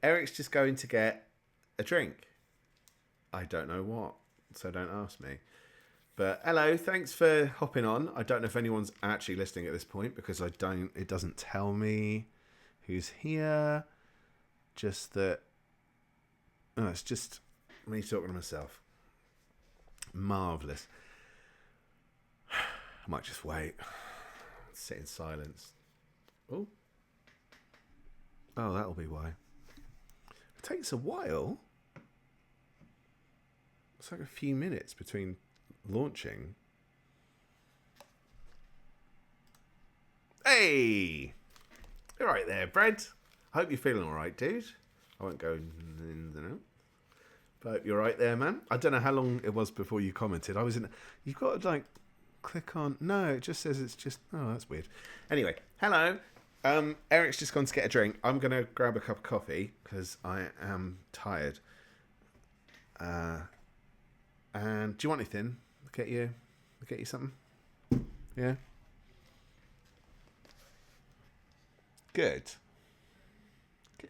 Eric's just going to get a drink. I don't know what, so don't ask me. But hello, thanks for hopping on. I don't know if anyone's actually listening at this point because it doesn't tell me who's here. Just that, oh, it's just me talking to myself. Marvellous. I might just wait. Sit in silence. Oh, that'll be why. It takes a while. It's like a few minutes between launching. Hey! You're right there, Brad. I hope you're feeling alright, dude. I won't go in the note. But you're right there, man. I don't know how long it was before you commented. You've got to, like, click on... No, it just says it's just... Oh, that's weird. Anyway, hello. Eric's just gone to get a drink. I'm going to grab a cup of coffee because I am tired. And do you want anything? Get you something? Yeah? Good. Do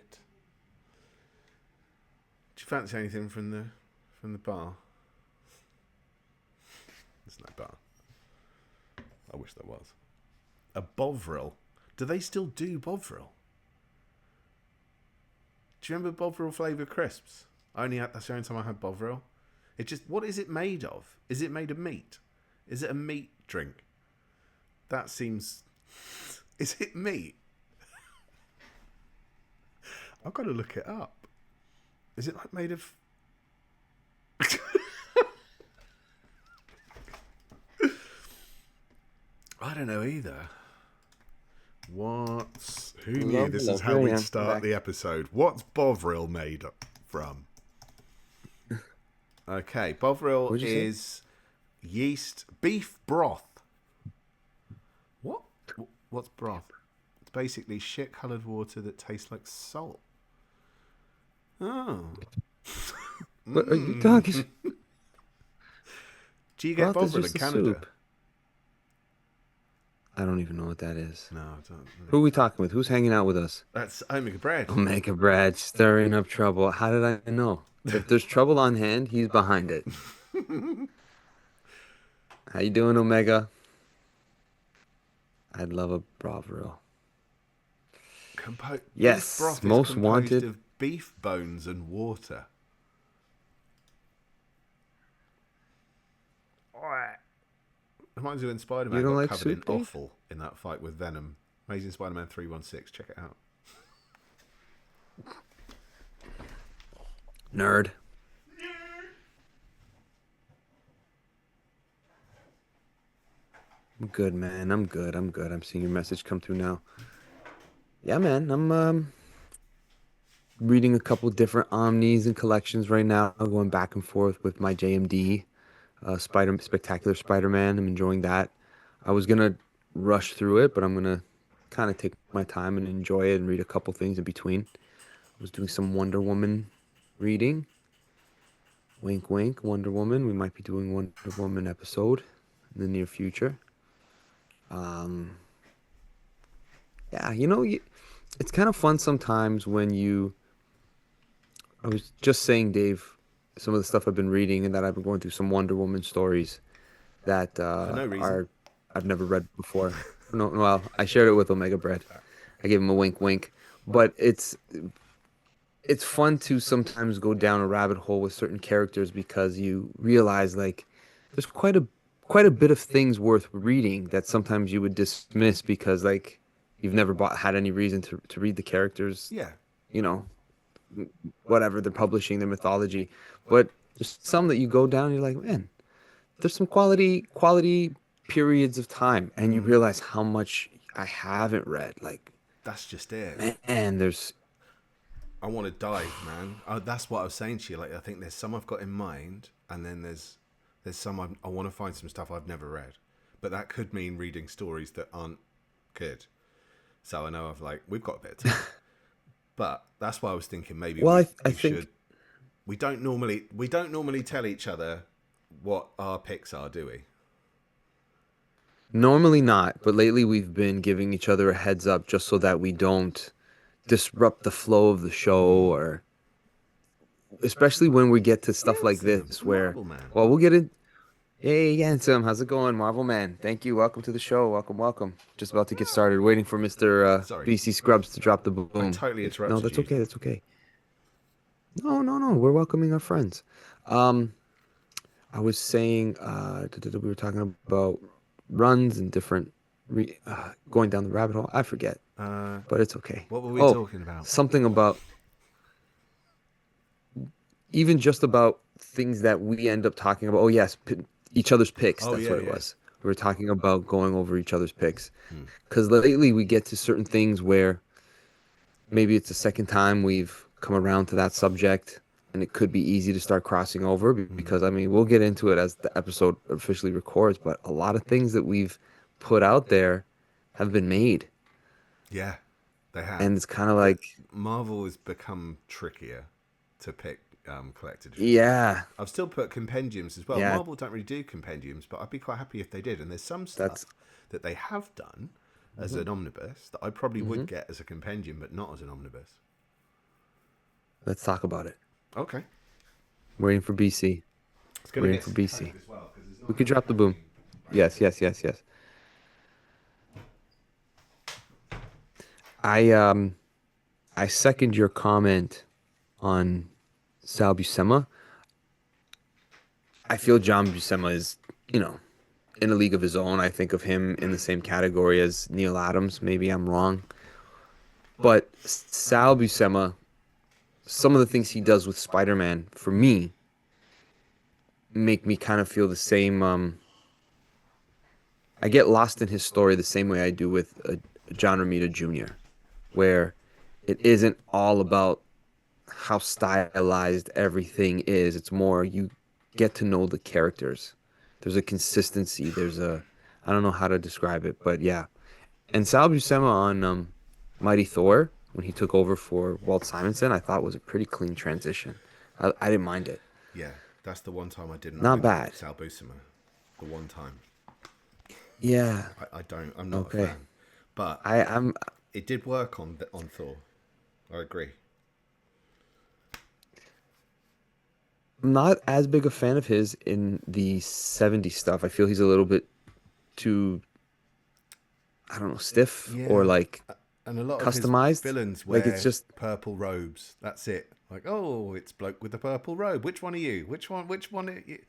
you fancy anything from the bar? There's no bar. I wish there was. A Bovril. Do they still do Bovril? Do you remember Bovril flavour crisps? That's the only time I had Bovril. What is it made of? Is it made of meat? Is it a meat drink? That seems... Is it meat? I've got to look it up. Is it like made of... I don't know either. Who knew this is how we'd start the episode? What's Bovril made from? Okay, Bovril is yeast, beef broth. What? What's broth? It's basically shit-coloured water that tastes like salt. Oh. What are you talking? Do you get Bovril in Canada? Soup. I don't even know what that is. No, I don't. Who are we talking with? Who's hanging out with us? That's Omega Bread. Omega Bread, stirring up trouble. How did I know? If there's trouble on hand, he's behind it. How you doing, Omega? I'd love a Bovril. Yes, broth most is wanted of beef bones and water. Reminds me when Spider-Man got like covered in soup, offal in that fight with Venom. Amazing Spider-Man 316. Check it out. Nerd. I'm good, man. I'm good. I'm seeing your message come through now. Yeah, man. I'm reading a couple different omnis and collections right now. I'm going back and forth with my JMD, Spectacular Spider-Man. I'm enjoying that. I was gonna rush through it, but I'm gonna kind of take my time and enjoy it and read a couple things in between. I was doing some Wonder Woman reading. Wink, wink, Wonder Woman. We might be doing Wonder Woman episode in the near future. Yeah, it's kind of fun sometimes when I was just saying, Dave, some of the stuff I've been reading and that I've been going through some Wonder Woman stories that For no reason. I've never read before. No, well, I shared it with Omega Bread. I gave him a wink, wink. But it's fun to sometimes go down a rabbit hole with certain characters because you realize like there's quite a bit of things worth reading that sometimes you would dismiss because like you've never had any reason to read the characters. Yeah. Whatever they're publishing, their mythology. But there's some that you go down and you're like, man, there's some quality periods of time and you realize how much I haven't read. Like that's just it. Man, I want to dive, man. That's what I was saying to you. Like, I think there's some I've got in mind, and then there's some I want to find some stuff I've never read. But that could mean reading stories that aren't good. So I know we've got a bit of time. But that's why I was thinking maybe I we think should. We don't normally tell each other what our picks are, do we? Normally not, but lately we've been giving each other a heads up just so that we don't disrupt the flow of the show, or especially when we get to stuff like Handsome, this the where, Marvel man. well, we'll get in. Hey, Yansim, how's it going, Marvel Man? Thank you. Welcome to the show. Welcome. Just about to get started. Waiting for Mr. Sorry, BC Scrubs to drop the I boom. totally No, interrupted that's you. okay. That's okay. No. We're welcoming our friends. Um, I was saying, we were talking about runs and different, going down the rabbit hole. I forget, but it's okay. What were we Oh, talking about? something about even just about things that we end up talking about. Oh yes, each other's picks. Oh That's yeah, what it yeah. was. We were talking about going over each other's picks. Hmm. Because lately we get to certain things where maybe it's the second time we've come around to that subject, and it could be easy to start crossing over because, I mean, we'll get into it as the episode officially records, but a lot of things that we've put out there have been made. Yeah, they have. And it's kind of like, Marvel has become trickier to pick collected editions. yeah, I've still put compendiums as well. yeah, Marvel don't really do compendiums, but I'd be quite happy if they did. And there's some that's, stuff that they have done as mhm, an omnibus that I probably would mhm. get as a compendium, but not as an omnibus. Let's talk about it. Okay. Waiting for BC. It's going to Waiting get for some Coke BC. as well because there's We not could enough drop the boom. caffeine. Yes. I second your comment on Sal Buscema. I feel John Buscema is, you know, in a league of his own. I think of him in the same category as Neil Adams. Maybe I'm wrong. But Sal Buscema, some of the things he does with Spider-Man, for me, make me kind of feel the same. I get lost in his story the same way I do with John Romita Jr., where it isn't all about how stylized everything is. It's more you get to know the characters. There's a consistency. I don't know how to describe it, but yeah. And Sal Buscema on Mighty Thor, when he took over for Walt Simonson, I thought was a pretty clean transition. I didn't mind it. Yeah, that's the one time I didn't Not like bad. Sal Buscema. The one time. Yeah. I don't. I'm not a Okay. fan. But I'm it did work on Thor. I agree. not as big a fan of his in the '70s stuff. I feel he's a little bit too, I don't know, stiff or Yeah, like and a lot of his customized. villains Like it's wear just, purple robes. That's it. Like, oh, it's bloke with the purple robe. Which one are you? Which one? Which one are you?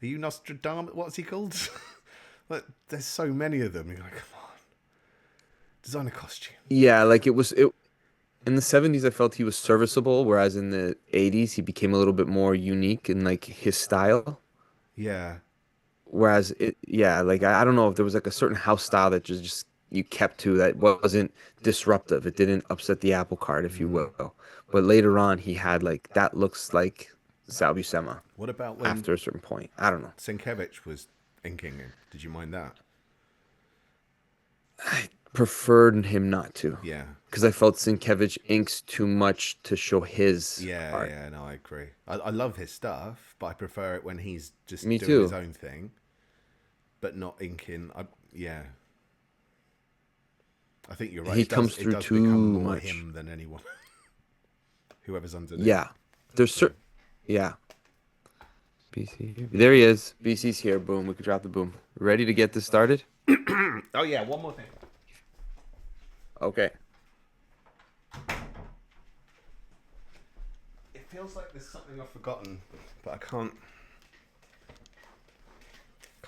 Are you Nostradamus? What's he called? Like, there's so many of them. You're like, come on, design a costume. yeah, like it in the '70s. I felt he was serviceable, whereas in the '80s he became a little bit more unique in like his style. Yeah, Whereas yeah, like I don't know if there was like a certain house style that just you kept to that wasn't disruptive. It didn't upset the apple cart, if you will. But later on, he had like that looks like Sal Buscema what about when after a certain point. I don't know. Sienkiewicz was inking him? Did you mind that? I preferred him not to Yeah, because I felt Sienkiewicz inks too much to show his yeah, art. yeah. No, I agree. I love his stuff, but I prefer it when he's just Me doing his too. own thing, but not inking. Yeah, I think you're right. He It does. comes It through does too become more much. him than anyone. Whoever's underneath. Yeah, there's certain. Yeah, BC. There he is. BC's here. Boom. We could drop the boom. Ready to get this started? Oh yeah, one more thing. Okay. It feels like there's something I've forgotten, but I can't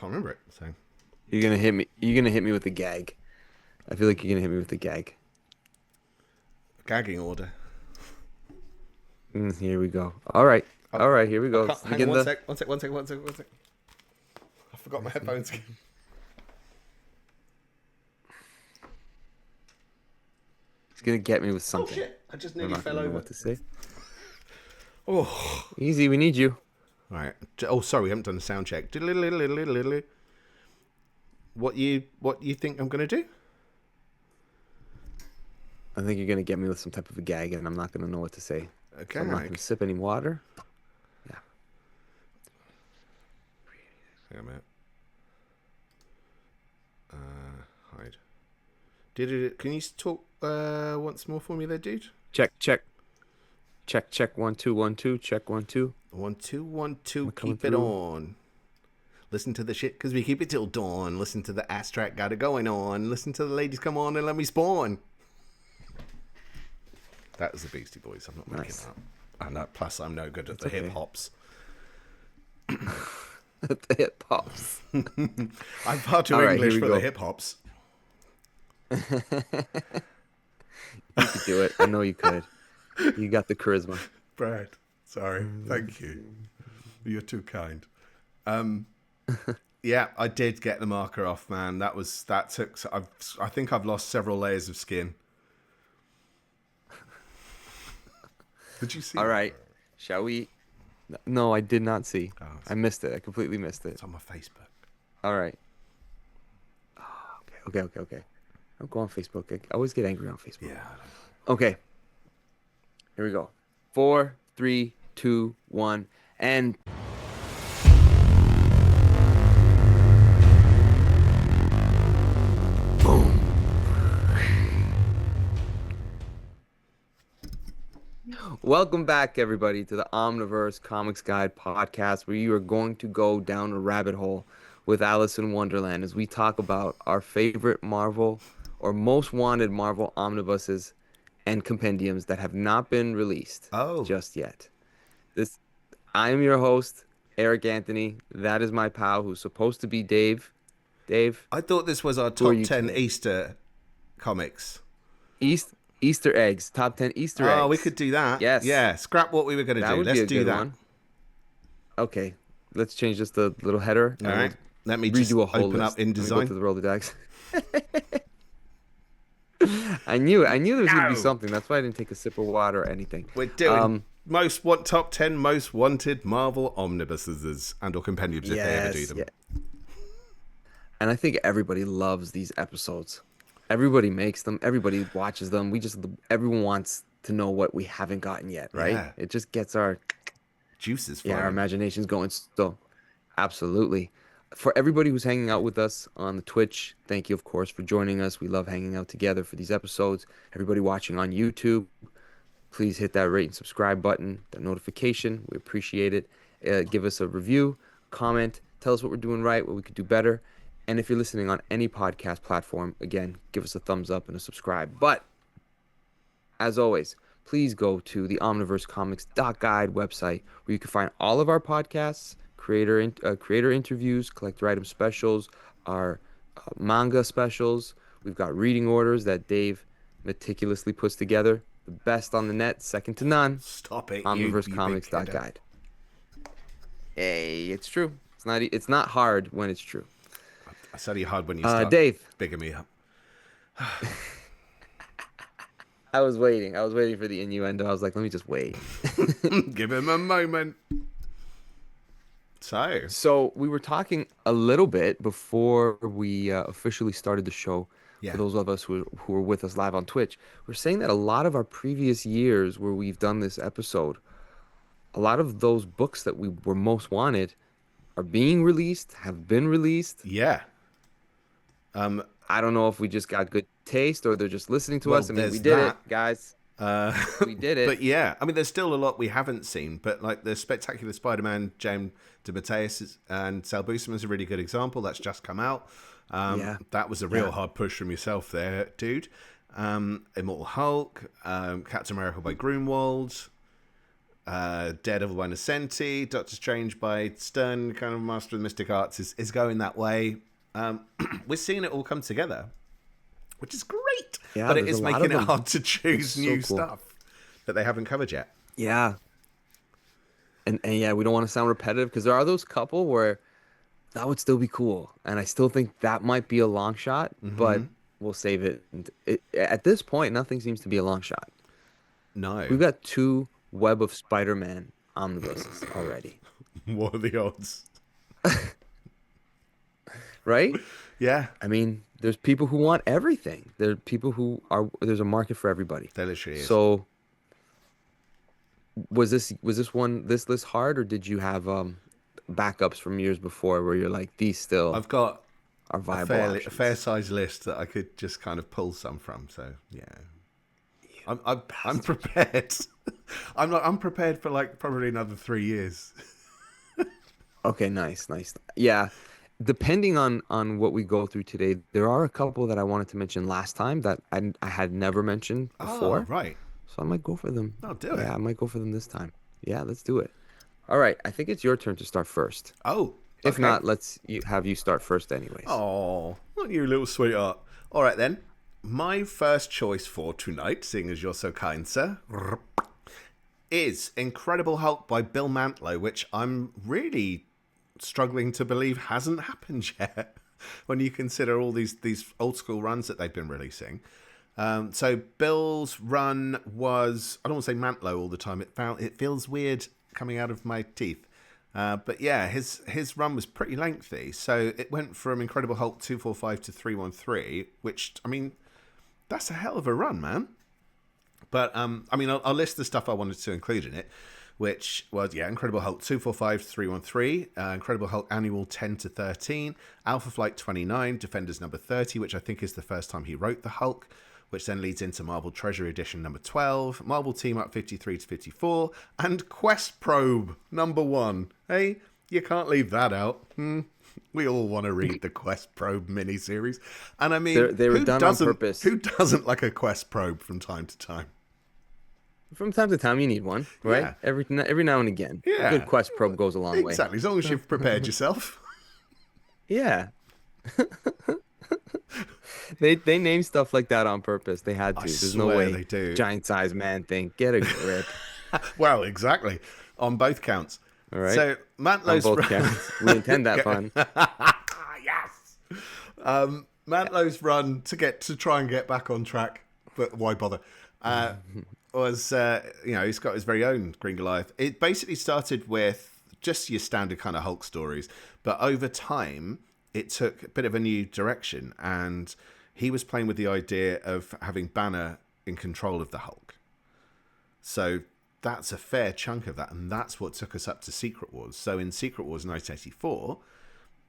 remember it. So You're gonna hit me. You're gonna hit me with a gag. I feel like you're gonna hit me with a gag. gagging order. Here we go. All right. All right. Here we I go. can't, Let's hang on begin one the. sec. One sec. I forgot my headphones. It's gonna get me with Oh something. shit! I just I'm nearly not fell gonna know over. what to say. Oh. Easy. We need you. All right. Oh, sorry, we haven't done the sound check. What you think I'm gonna do? I think you're gonna get me with some type of a gag, and I'm not gonna know what to say. Okay. So I'm not gonna sip any water. Yeah. Hang on a minute. Hide. Can you talk once more for me there, dude? Check, check. Check, check. 1 2 1 2. Check 1 2. 1 2 1 2. We're coming Keep it through. on. Listen to the shit because we keep it till dawn. Listen to the ass track got it going on. Listen to the ladies come on and let me spawn. That was the Beastie Boys. I'm not making Nice. that. And plus, I'm no good at the okay. hip hops. The hip hops. I'm far too All right, English here we for go. the hip hops. You could do it. I know you could. You got the charisma. Brad, sorry. Thank you. You're too kind. Yeah, I did get the marker off, man. That took. I think I've lost several layers of skin. Did you see? All right. Shall we? No, I did not see. Oh, I missed it. I completely missed it. It's on my Facebook. All right. Oh, okay. I'll go on Facebook. I always get angry on Facebook. Yeah. Okay. Here we go. 4, 3, 2, 1, and. Boom. Welcome back, everybody, to the Omniverse Comics Guide podcast, where you are going to go down a rabbit hole with Alice in Wonderland as we talk about our favorite Marvel or most wanted Marvel omnibuses and compendiums that have not been released just yet. I am your host, Eric Anthony. That is my pal who's supposed to be Dave. Dave, I thought this was our who are top you 10 today? Easter comics. Easter eggs, top 10 Easter eggs. Oh, we could do that. Yes. Yeah, scrap what we were going to That do. would Let's be a do good that. one. Okay, let's change just the little header. All right. Let me Redo just a whole open list. up InDesign. Let me go through the Rolodex. I knew there was going to be something. That's why I didn't take a sip of water or anything. We're doing top 10 most wanted Marvel omnibuses and or compendiums if they ever do them. Yeah. And I think everybody loves these episodes. Everybody makes them. Everybody watches them. Everyone wants to know what we haven't gotten yet, right? Yeah. It just gets our Juices flowing. our imaginations going. So, absolutely. For everybody who's hanging out with us on the Twitch, thank you, of course, for joining us. We love hanging out together for these episodes. Everybody watching on YouTube, please hit that rate and subscribe button, that notification. We appreciate it. Give us a review, comment, tell us what we're doing right, what we could do better. And if you're listening on any podcast platform, again, give us a thumbs up and a subscribe. But, as always, please go to the omniversecomics.guide website where you can find all of our podcasts, creator interviews, collector item specials, our manga specials. We've got reading orders that Dave meticulously puts together. The best on the net, second to none. Stop it. Omniversecomics.guide. Hey, it's true. It's not hard when it's true. I study hard when you start Dave. bigging me up. I was waiting for the innuendo. I was like, let me just wait. Give him a moment. So we were talking a little bit before we officially started the show. Yeah. For those of us who were with us live on Twitch, we're saying that a lot of our previous years where we've done this episode, a lot of those books that we were most wanted are being released, have been released. Yeah. I don't know if we just got good taste or they're just listening to us. I mean, we there's did that. it, guys. We did it. But yeah, I mean, there's still a lot we haven't seen. But like the Spectacular Spider-Man, James DeMatteis and Sal Buscema is a really good example. That's just come out. That was a real hard push from yourself there, dude. Immortal Hulk, Captain America by Grunwald, Daredevil by Nocenti, Doctor Strange by Stern, kind of Master of the Mystic Arts is going that way. We're seeing it all come together, which is great. Yeah, but it there's is a lot making of it them. hard to choose So new cool. stuff that they haven't covered yet. Yeah. And yeah, we don't want to sound repetitive because there are those couple where that would still be cool. And I still think that might be a long shot, but we'll save it. At this point, nothing seems to be a long shot. No. We've got 2 Web of Spider-Man omnibuses already. What are the odds? Right? Yeah. I mean, there's people who want everything. There's a market for everybody. There literally is. So was this list hard, or did you have backups from years before where you're like, these still I've got are a viable fair options. size list that I could just kind of pull some from. So yeah, I'm Bastards. prepared. I'm prepared for like probably another 3 years. Okay, nice. Yeah, depending on what we go through today, there are a couple that I wanted to mention last time that I had never mentioned Oh before, right, so I might go for them. I'll do it. Yeah, I might go for them this time. Yeah, let's do it. All right, I think it's your turn to start first. Oh If okay. not, have you start first anyways. Oh, aren't you a little sweetheart? All right then. My first choice for tonight, seeing as you're so kind, sir, is Incredible Hulk by Bill Mantlo, which I'm really struggling to believe hasn't happened yet when you consider all these old school runs that they've been releasing. So Bill's run was, I don't want to say Mantlo all the time. It feels weird coming out of my teeth. But yeah, his run was pretty lengthy. So it went from Incredible Hulk 245 to 313, which, I mean, that's a hell of a run, man. But I mean, I'll list the stuff I wanted to include in it, which was Incredible Hulk 245 to 313, Incredible Hulk Annual 10 to 13, Alpha Flight 29, Defenders number 30, which I think is the first time he wrote the Hulk, which then leads into Marvel Treasury Edition number 12, Marvel Team Up 53 to 54, and Quest Probe number 1. Hey, you can't leave that out. We all want to read the Quest Probe miniseries. And I mean, They were done on purpose. who doesn't like a Quest Probe from time to time? From time to time, you need one, right? Yeah. Every now and again. A Yeah. good quest probe goes a long way. Exactly, as long as you've prepared yourself. Yeah. They name stuff like that on purpose. They had to. I There's no swear way. they do. Giant size man thing. Get a grip. Well, exactly. On both counts. All right. So, On Mantlo's both counts. We intend that fun. yes. Mantlo's run to try and get back on track, but why bother? Was he's got his very own Green Goliath. It basically started with just your standard kind of Hulk stories, but over time it took a bit of a new direction, and he was playing with the idea of having Banner in control of the Hulk. So that's a fair chunk of that, and that's what took us up to Secret Wars. So in Secret Wars 1984,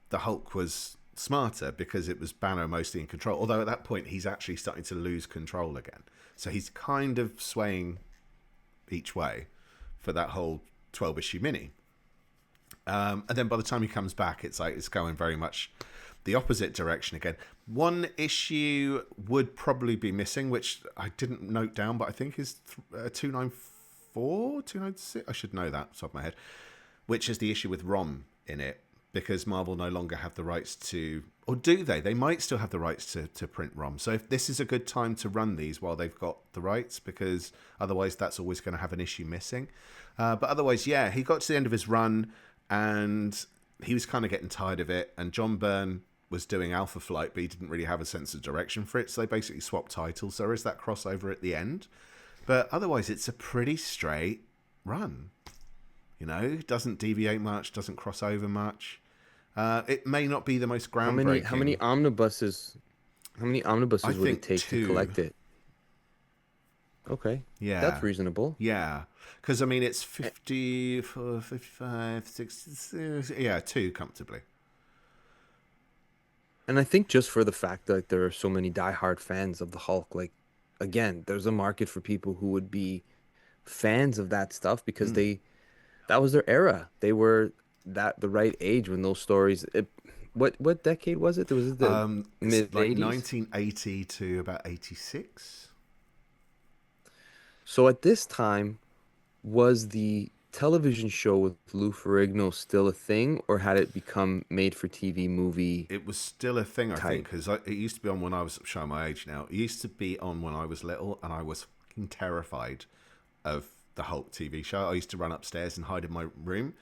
the Hulk was smarter because it was Banner mostly in control, although at that point he's actually starting to lose control again. So he's kind of swaying each way for that whole 12-issue mini. And then by the time he comes back, it's going very much the opposite direction again. One issue would probably be missing, which I didn't note down, but I think is 294, 296. I should know that off the top of my head, which is the issue with Rom in it, because Marvel no longer have the rights to, or do they? They might still have the rights to print ROM. So if this is a good time to run these while they've got the rights, because otherwise that's always going to have an issue missing. But otherwise, yeah, he got to the end of his run and he was kind of getting tired of it. And John Byrne was doing Alpha Flight, but he didn't really have a sense of direction for it. So they basically swapped titles. So there is that crossover at the end. But otherwise, it's a pretty straight run. You know, doesn't deviate much, doesn't cross over much. It may not be the most groundbreaking. How many omnibuses? How many omnibuses would it take to collect it? Okay. Yeah. That's reasonable. Yeah. Because, I mean, it's 54, 55, 60. Yeah, 2 comfortably. And I think just for the fact that there are so many diehard fans of the Hulk, like, again, there's a market for people who would be fans of that stuff because that was their era. They were the right age when those stories. What decade was it? Was it the mid 80s? Like 1980 to about 86. So at this time, was the television show with Lou Ferrigno still a thing, or had it become made-for-TV movie? It was still a thing, I think, type? because it used to be on when I was showing my age now. It used to be on when I was little, and I was fucking terrified of the Hulk TV show. I used to run upstairs and hide in my room,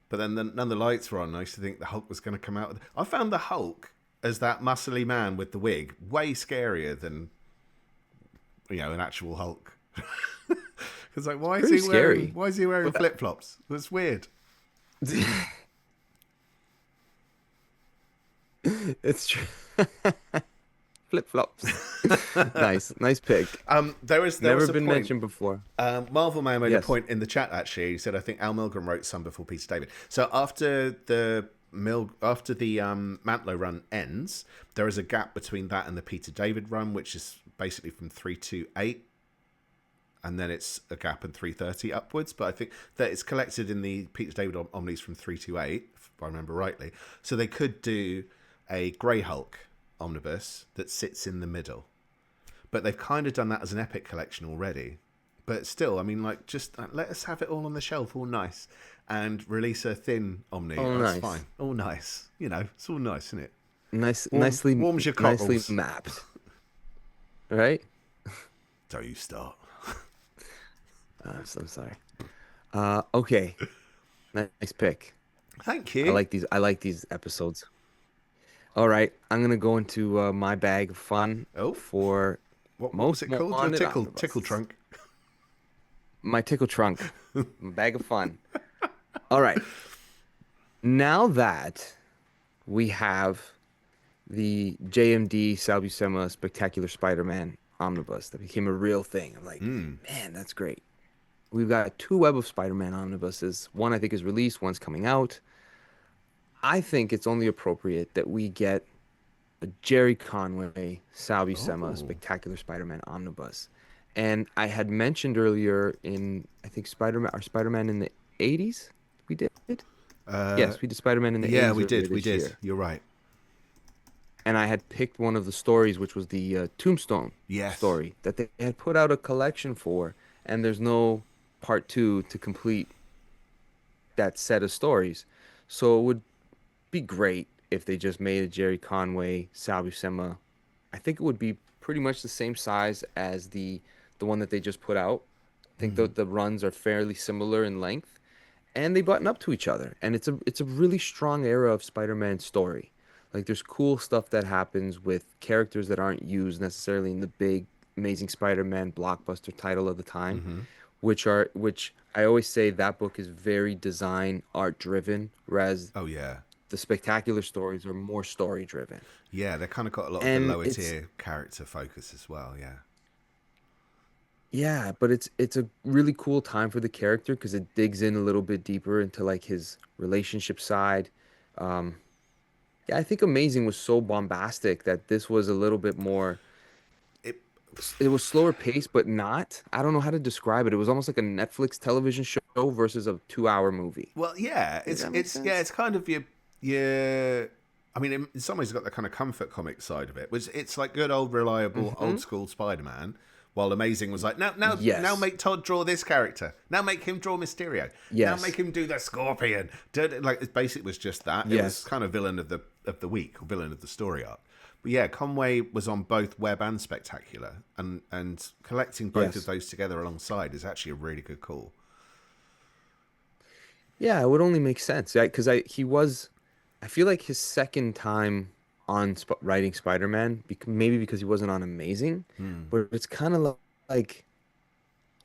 but then none of the lights were on. And I used to think the Hulk was going to come out. I found the Hulk as that muscly man with the wig way scarier than an actual Hulk. Because like, why is he wearing flip flops? That's weird. It's true. Flip flops. Nice pick. There was Never a been point, mentioned before. Marvel Man made a Yes. point in the chat actually. He said, I think Al Milgrom wrote some before Peter David. So after the after the Mantlo run ends, there is a gap between that and the Peter David run, which is basically from 328, and then it's a gap in 330 upwards. But I think that it's collected in the Peter David Omnis from 328, if I remember rightly. So they could do a Grey Hulk omnibus that sits in the middle, but they've kind of done that as an epic collection already. But still, I mean, like, just let us have it all on the shelf, all nice, and release a thin Omni. All That's nice. fine. All nice. You know, it's all nice, isn't it? Nicely, warms your nicely cockles. mapped. Right? So you start. I'm so sorry. Okay. Nice pick. Thank I you. like these episodes. All right, I'm gonna go into my bag of fun Oh. for What most was it called? Your wanted tickle omnibuses. trunk. My tickle trunk, my bag of fun. All right, now that we have the JMD Sal Buscema Spectacular Spider-Man omnibus that became a real thing, I'm like, man, that's great. We've got 2 Web of Spider-Man omnibuses. One I think is released, one's coming out. I think it's only appropriate that we get a Jerry Conway, Sal Buscema, Oh. Spectacular Spider-Man omnibus. And I had mentioned earlier in, I think, Spider-Man in the 80s, we did? Yes, we did Spider-Man in the Yeah, 80s we earlier did. We this did. year. You're right. And I had picked one of the stories, which was the Tombstone Yes. story that they had put out a collection for, and there's no part 2 to complete that set of stories. So it would be great if they just made a Jerry Conway, Sal Buscema. I think it would be pretty much the same size as the one that they just put out. I think the runs are fairly similar in length, and they button up to each other. And it's a really strong era of Spider-Man story. Like there's cool stuff that happens with characters that aren't used necessarily in the big Amazing Spider-Man blockbuster title of the time, which I always say that book is very design art driven, whereas Oh, yeah. the spectacular stories are more story driven. Yeah, they kind of got a lot of the And lower it's tier character focus as well, yeah. yeah, but it's a really cool time for the character because it digs in a little bit deeper into like his relationship side. Um, yeah, I think Amazing was so bombastic that this was a little bit more. It, It was slower paced, but not. I don't know how to describe it. It was almost like a Netflix television show versus a 2 hour movie. well, yeah, Does that make sense? it's kind of your I mean, in some ways, it's got the kind of comfort comic side of it, which it's like good old reliable old school Spider-Man. While Amazing was like, now Yes. make Todd draw this character. Now make him draw Mysterio. Now Yes. make him do the Scorpion. Like it basically was just that. It was Yes. kind of villain of the week, or villain of the story arc. But yeah, Conway was on both Web and Spectacular, and collecting both Yes. of those together alongside is actually a really good call. Yeah, it would only make sense, right? Because he was, I feel like his second time on writing Spider-Man, maybe because he wasn't on Amazing, but it's kind of like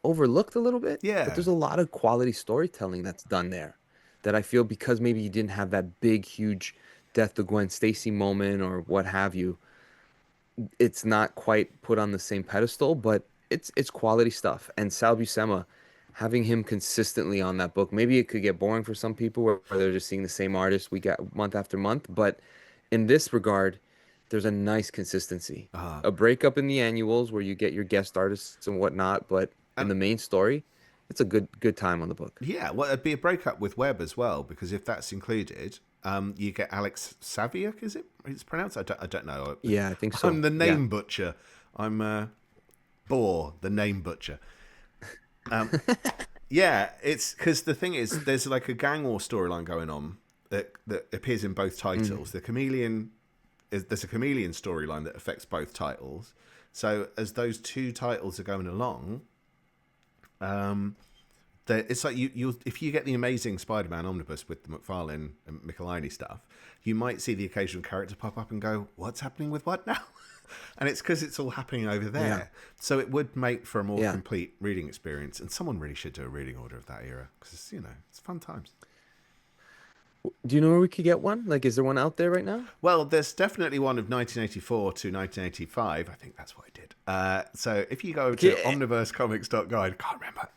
overlooked a little bit. But Yeah, there's a lot of quality storytelling that's done there that I feel because maybe you didn't have that big, huge death to Gwen Stacy moment or what have you, it's not quite put on the same pedestal, but it's quality stuff. And Sal Buscema, having him consistently on that book, maybe it could get boring for some people where they're just seeing the same artist we got month after month. But in this regard, there's a nice consistency. A breakup in the annuals where you get your guest artists and whatnot, but in and the main story, it's a good time on the book. yeah. Well, it'd be a breakup with Webb as well, because if that's included, you get Alex Saviuk. Is it? It's pronounced. I don't know. Yeah, I think so. I'm the Yeah. name butcher. I'm Boar, the name butcher. Yeah, it's because the thing is, there's like a gang war storyline going on that appears in both titles. There's a chameleon storyline that affects both titles. So as those two titles are going along, it's like you if you get the Amazing Spider-Man omnibus with the McFarlane and Michelini stuff, you might see the occasional character pop up and go, "What's happening with what now?" And it's because it's all happening over there. Yeah. So it would make for a more Yeah. complete reading experience. And someone really should do a reading order of that era because it's fun times. Do you know where we could get one? Like, is there one out there right now? Well, there's definitely one of 1984 to 1985. I think that's what I did. So if you go to Yeah. omniversecomics.guide, can't remember,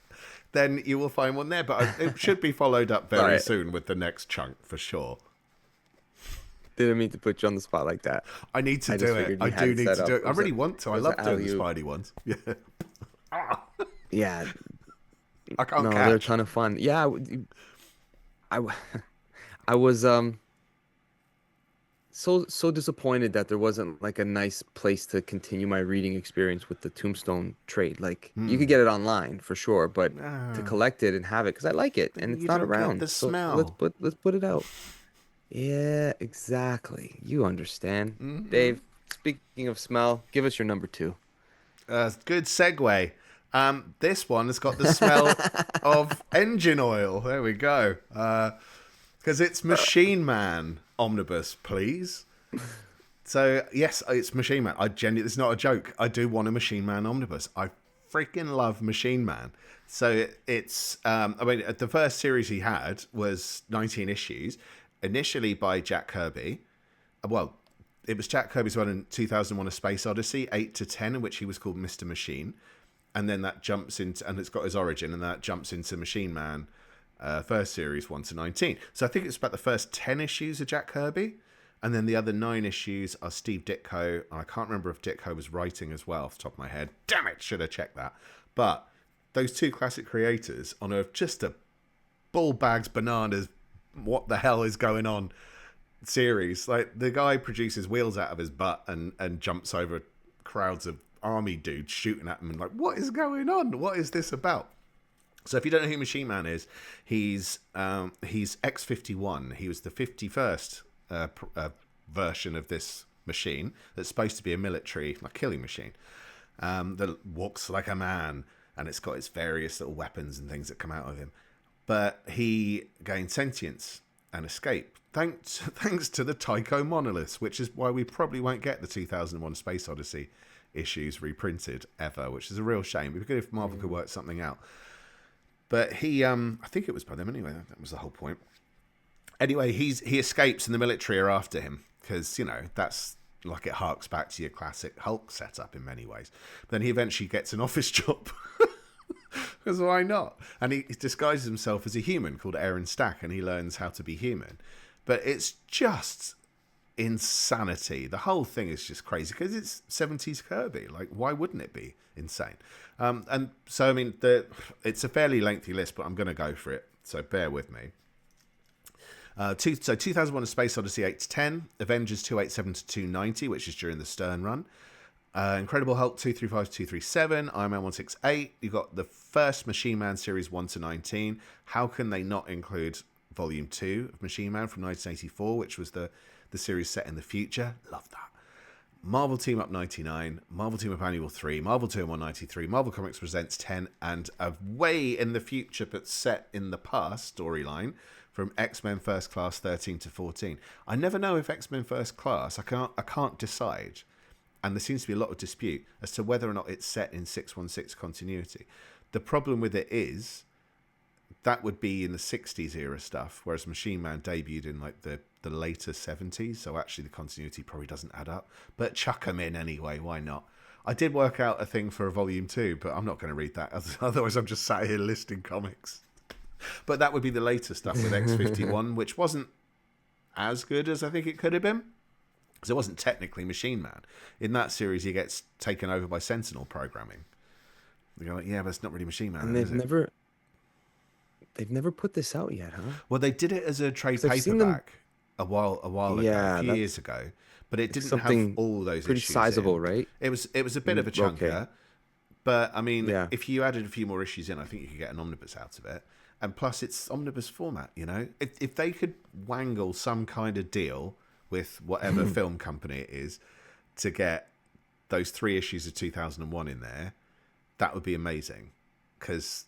then you will find one there. But it should be followed up very Right. soon with the next chunk for sure. Didn't mean to put you on the spot like that. I need to I do just it. figured I you had do it need set to do up. it. I really want to. It I was an love doing the alley-oop. Spidey ones. Yeah. Yeah, I can't no, they're a catch. ton of fun. Yeah, I I was so disappointed that there wasn't like a nice place to continue my reading experience with the Tombstone trade. Like you could Hmm. get it online for sure, but to No, collect it and have it because I like it and you it's not don't get around. the So let's smell. put it out. Yeah, exactly. You understand. Hmm. Dave, speaking of smell, give us your number two. Good segue. This one has got the smell of engine oil. There we go. Because it's Machine Man Omnibus, please. So yes, it's Machine Man. I genuinely, it's not a joke. I do want a Machine Man omnibus. I freaking love Machine Man. So it's, I mean, the first series he had was 19 issues, initially by Jack Kirby. Well, it was Jack Kirby's one in 2001: A Space Odyssey, 8 to 10, in which he was called Mr. Machine, and then that jumps into, and it's got his origin, and that jumps into Machine Man, first series 1 to 19. So I think it's about the first 10 issues of Jack Kirby, and then the other 9 issues are Steve Ditko. And I can't remember if Ditko was writing as well off the top of my head. Damn it, should have checked that. But those two classic creators on just a bull bags bananas, what the hell is going on series. Like the guy produces wheels out of his butt and jumps over crowds of army dudes shooting at him and like, what is going on? What is this about? So if you don't know who Machine Man is, he's X-51. He was the 51st version of this machine that's supposed to be a military, like killing machine, that walks like a man, and it's got its various little weapons and things that come out of him. But he gained sentience and escaped thanks to the Tycho monoliths, which is why we probably won't get the 2001 Space Odyssey issues reprinted ever, which is a real shame. It'd be good if Marvel could work something out. But he, I think it was by them anyway. That was the whole point. Anyway, he escapes, and the military are after him because that's like it harks back to your classic Hulk setup in many ways. But then he eventually gets an office job because why not? And he disguises himself as a human called Aaron Stack, and he learns how to be human. But it's just insanity. The whole thing is just crazy because it's 70s Kirby. Like, why wouldn't it be insane? And so, I mean, it's a fairly lengthy list, but I'm going to go for it. So bear with me. 2001: A Space Odyssey 8 to 10, Avengers 287 to 290, which is during the Stern run. Incredible Hulk 235 to 237, Iron Man 168. You got the first Machine Man series 1 to 19. How can they not include Volume 2 of Machine Man from 1984, which was the series set in the future? Love that. Marvel Team Up 99, Marvel Team Up Annual 3, Marvel 2 193, Marvel Comics Presents 10, and a way in the future but set in the past storyline from X-Men First Class 13 to 14. I never know if X-Men First Class, I can't decide, and there seems to be a lot of dispute as to whether or not it's set in 616 continuity. The problem with it is that would be in the 60s era stuff, whereas Machine Man debuted in like the later 70s, so actually the continuity probably doesn't add up. But chuck them in anyway, why not? I did work out a thing for a volume 2, but I'm not going to read that. Otherwise, I'm just sat here listing comics. But that would be the later stuff with X-51, which wasn't as good as I think it could have been. Because it wasn't technically Machine Man. In that series, he gets taken over by Sentinel programming. You go, like, yeah, but it's not really Machine Man, And then, is it? they've never put this out yet, huh? Well, they did it as a trade 'Cause I've seen them. paperback a while ago, a Yeah, few that years ago, but it like didn't have something all those pretty issues sizable, in. right? It was a bit of a Okay. chunker, but I mean, Yeah. if you added a few more issues in, I think you could get an omnibus out of it. And plus, it's omnibus format. If they could wangle some kind of deal with whatever film company it is to get those 3 issues of 2001 in there, that would be amazing. Because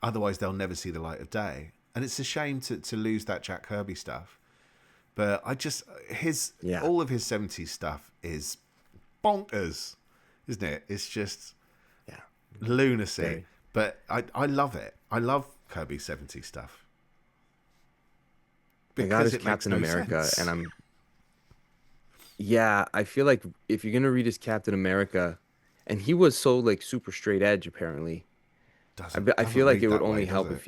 otherwise, they'll never see the light of day. And it's a shame to lose that Jack Kirby stuff. But Yeah. all of his 70s stuff is bonkers, isn't it? It's just Yeah. lunacy. Very. But I love it. I love Kirby's 70s stuff I got because his it makes Captain no America, sense. and yeah, I feel like if you're gonna read his Captain America, and he was so like super straight edge apparently, I Doesn't feel like read it would that way, only does help it? if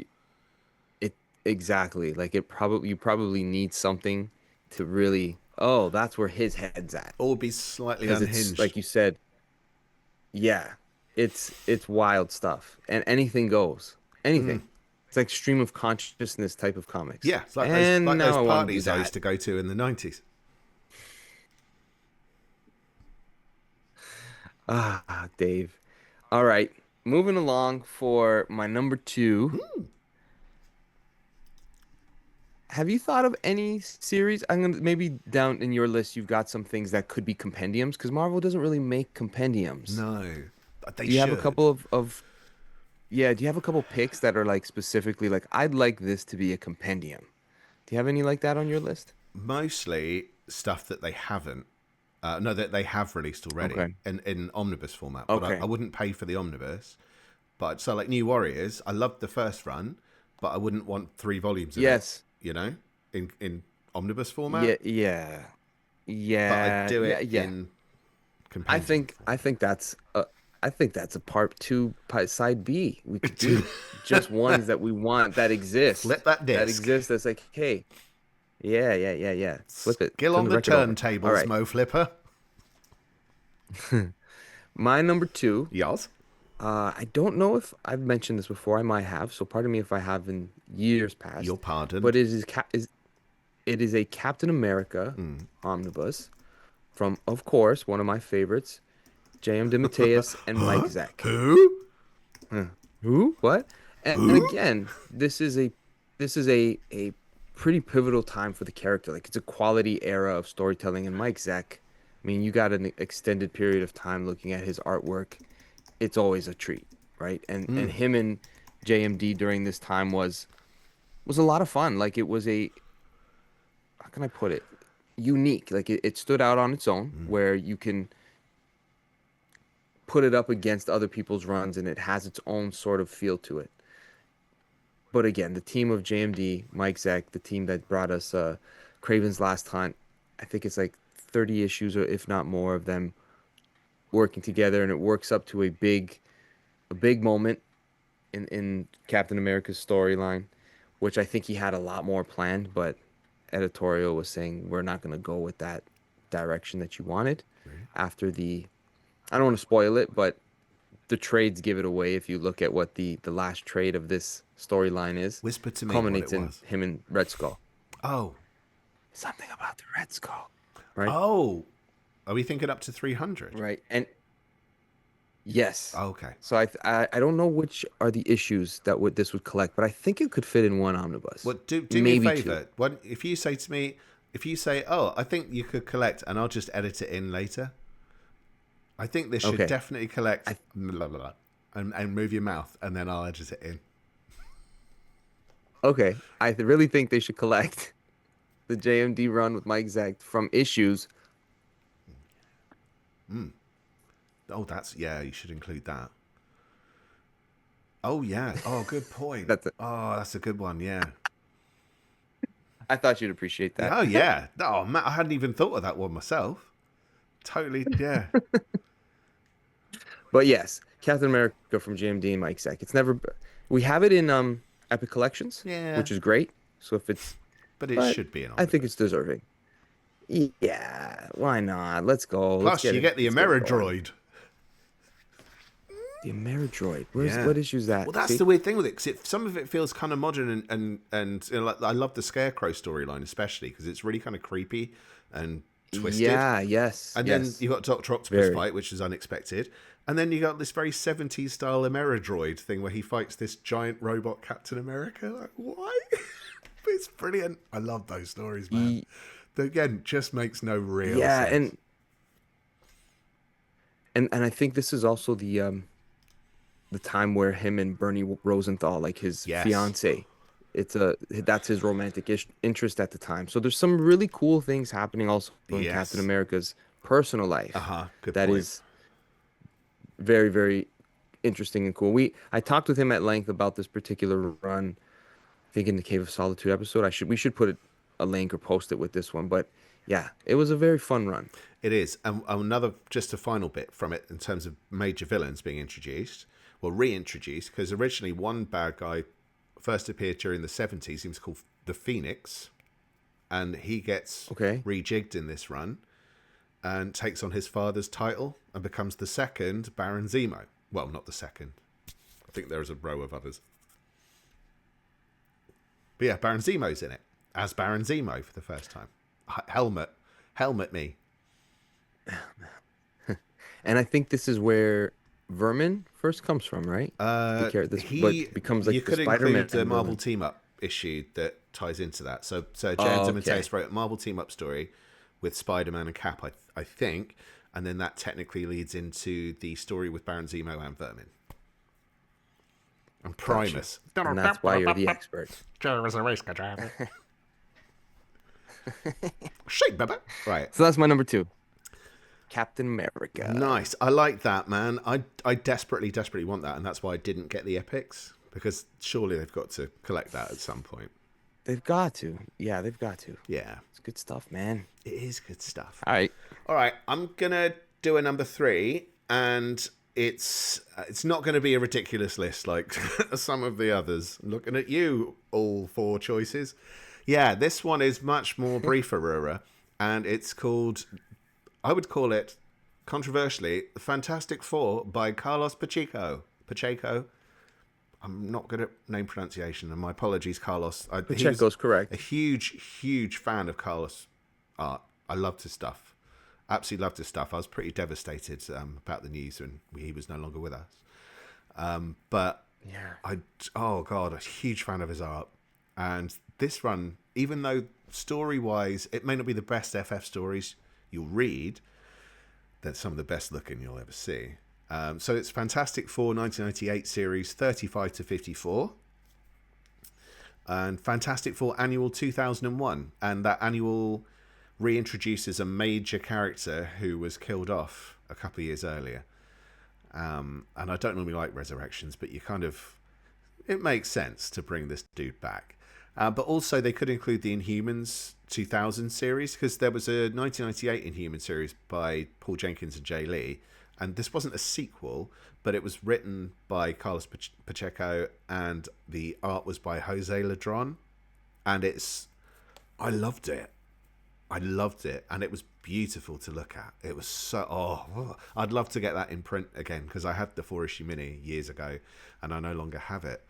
it exactly like you probably need something to really Oh, that's where his head's at. Or be slightly Because it's unhinged. like you said, yeah, it's wild stuff, and anything goes. Anything. It's like stream of consciousness type of comics. Yeah, it's And like those now I want to do parties I used that. to go to in the 90s. Ah, Dave. All right, moving along for my number two. Have you thought of any series? I'm gonna maybe down in your list, you've got some things that could be compendiums because Marvel doesn't really make compendiums. No, but they Do you have a should. couple of yeah, do you have a couple picks that are like specifically like I'd like this to be a compendium? Do you have any like that on your list? Mostly stuff that they haven't. No, that they have released already Okay. in omnibus format. But I Okay. wouldn't pay for the omnibus. But so like New Warriors, I loved the first run, but I wouldn't want 3 volumes of it. Yes. You know, in omnibus format. Yeah, yeah. But I'd Yeah. do Yeah, it yeah. in I compendium think format. I think that's a I think that's a part two side B we could do. Just ones that we want that Flip exist. that That disc. exist that's like, hey, yeah, yeah, yeah, yeah. Flip it. Skill Turn on the the record over. All turntables, right. Mo Flipper. My number two, Yes. I don't know if I've mentioned this before. I might have, so pardon me if I have in years You're past. But pardoned. it is a Captain America omnibus from, of course, one of my favorites, J.M. DeMatteis and Mike Huh? Zeck. Who? Huh. Who? What? And Who? again, this is a pretty pivotal time for the character. Like it's a quality era of storytelling. And Mike Zeck, I mean, you got an extended period of time looking at his artwork. It's always a treat, right? And him and JMD during this time was a lot of fun. Like it was a how can I put it? Unique. Like it stood out on its own, where you can put it up against other people's runs and it has its own sort of feel to it. But again, the team of JMD, Mike Zeck, the team that brought us Craven's Last Hunt, I think it's like 30 issues or if not more of them working together, and it works up to a big moment in Captain America's storyline, which I think he had a lot more planned, but editorial was saying we're not going to go with that direction that you wanted after the I don't want to spoil it, but the trades give it away if you look at what the last trade of this storyline is. Whisper to me what it Culminates in was. him and Red Skull. Oh. Something about the Red Skull. Right? Oh. Are we thinking up to 300? Right. And yes. Okay. So I don't know which are the issues that this would collect, but I think it could fit in one omnibus. Well, do me a Maybe two. favor. If you say to me, if you say, "Oh, I think you could collect," and I'll just edit it in later. I think this should Okay. definitely collect, blah, blah, blah, and move your mouth, and then I'll edit it in. Okay. I really think they should collect the JMD run with Mike Zeck from issues. Oh, you should include that. Oh yeah. Oh, good point. That's it. Oh, that's a good one. Yeah. I thought you'd appreciate that. Oh yeah. Oh man, I hadn't even thought of that one myself. Totally. Yeah. But yes, Captain America from JMD and Mike Zeck. It's never we have it in Epic Collections, Yeah. which is great. So if it's But it but should be an I think it's omnibus. deserving. Yeah, why not? Let's go. Let's Plus, you get the let's get it going. Ameridroid. The Ameridroid. Yeah. What issue is that? Well, that's See? the weird thing with it, because some of it feels kind of modern, and you know, like, I love the Scarecrow storyline, especially because it's really kind of creepy and twisted. Yeah, yes. And yes. then you got Doctor Octopus Very. fight, which is unexpected. And then you got this very 70s style Ameridroid thing where he fights this giant robot Captain America. Like, why? But it's brilliant. I love those stories, man. Again, just makes no real Yeah, sense. and I think this is also the time where him and Bernie Rosenthal, like his Yes. fiance, that's his romantic interest at the time. So there's some really cool things happening also in Yes. Captain America's personal life. Good That point. is very, very interesting and cool. I talked with him at length about this particular run. I think in the Cave of Solitude episode. We should put a link or post it with this one. But yeah, it was a very fun run. It is. And another, just a final bit from it in terms of major villains being introduced, well, reintroduced, because originally one bad guy first appeared during the 70s. He was called the Phoenix. and he gets Okay. rejigged in this run and takes on his father's title and becomes the second Baron Zemo. Well, not the second. I think there is a row of others. But yeah, Baron Zemo's in it as Baron Zemo for the first time. Helmet me. And I think this is where Vermin first comes from, right? What becomes like you the could Spider-Man include the Marvel villain. Team Up issue that ties into that. So James Oh, and okay. Mateus wrote a Marvel Team Up story with Spider-Man and Cap, I think, and then that technically leads into the story with Baron Zemo and Vermin and Primus. Gotcha. And that's why you're the expert. Shake, baby. Right. So that's my number 2. Captain America. Nice. I like that, man. I desperately want that, and that's why I didn't get the epics, because surely they've got to collect that at some point. They've got to. Yeah, they've got to. Yeah. It's good stuff, man. It is good stuff. All right. I'm gonna do a number 3, and it's not going to be a ridiculous list like some of the others. I'm looking at you, all 4 choices. Yeah, this one is much more briefer, and it's called, I would call it, controversially, Fantastic Four by Carlos Pacheco. I'm not good at name pronunciation, and my apologies, Carlos. Pacheco's correct. A huge fan of Carlos' art. I loved his stuff. Absolutely loved his stuff. I was pretty devastated about the news when he was no longer with us. But yeah, a huge fan of his art. And this run, even though story-wise, it may not be the best FF stories you'll read, they're some of the best looking you'll ever see. So it's Fantastic Four 1998 series 35 to 54. And Fantastic Four Annual 2001. And that annual reintroduces a major character who was killed off a couple of years earlier. And I don't normally like resurrections, but it makes sense to bring this dude back. But also they could include the Inhumans 2000 series, because there was a 1998 Inhuman series by Paul Jenkins and Jay Lee. And this wasn't a sequel, but it was written by Carlos Pacheco, and the art was by Jose Ladron. And I loved it. And it was beautiful to look at. It was I'd love to get that in print again, because I had the 4-issue mini years ago, and I no longer have it.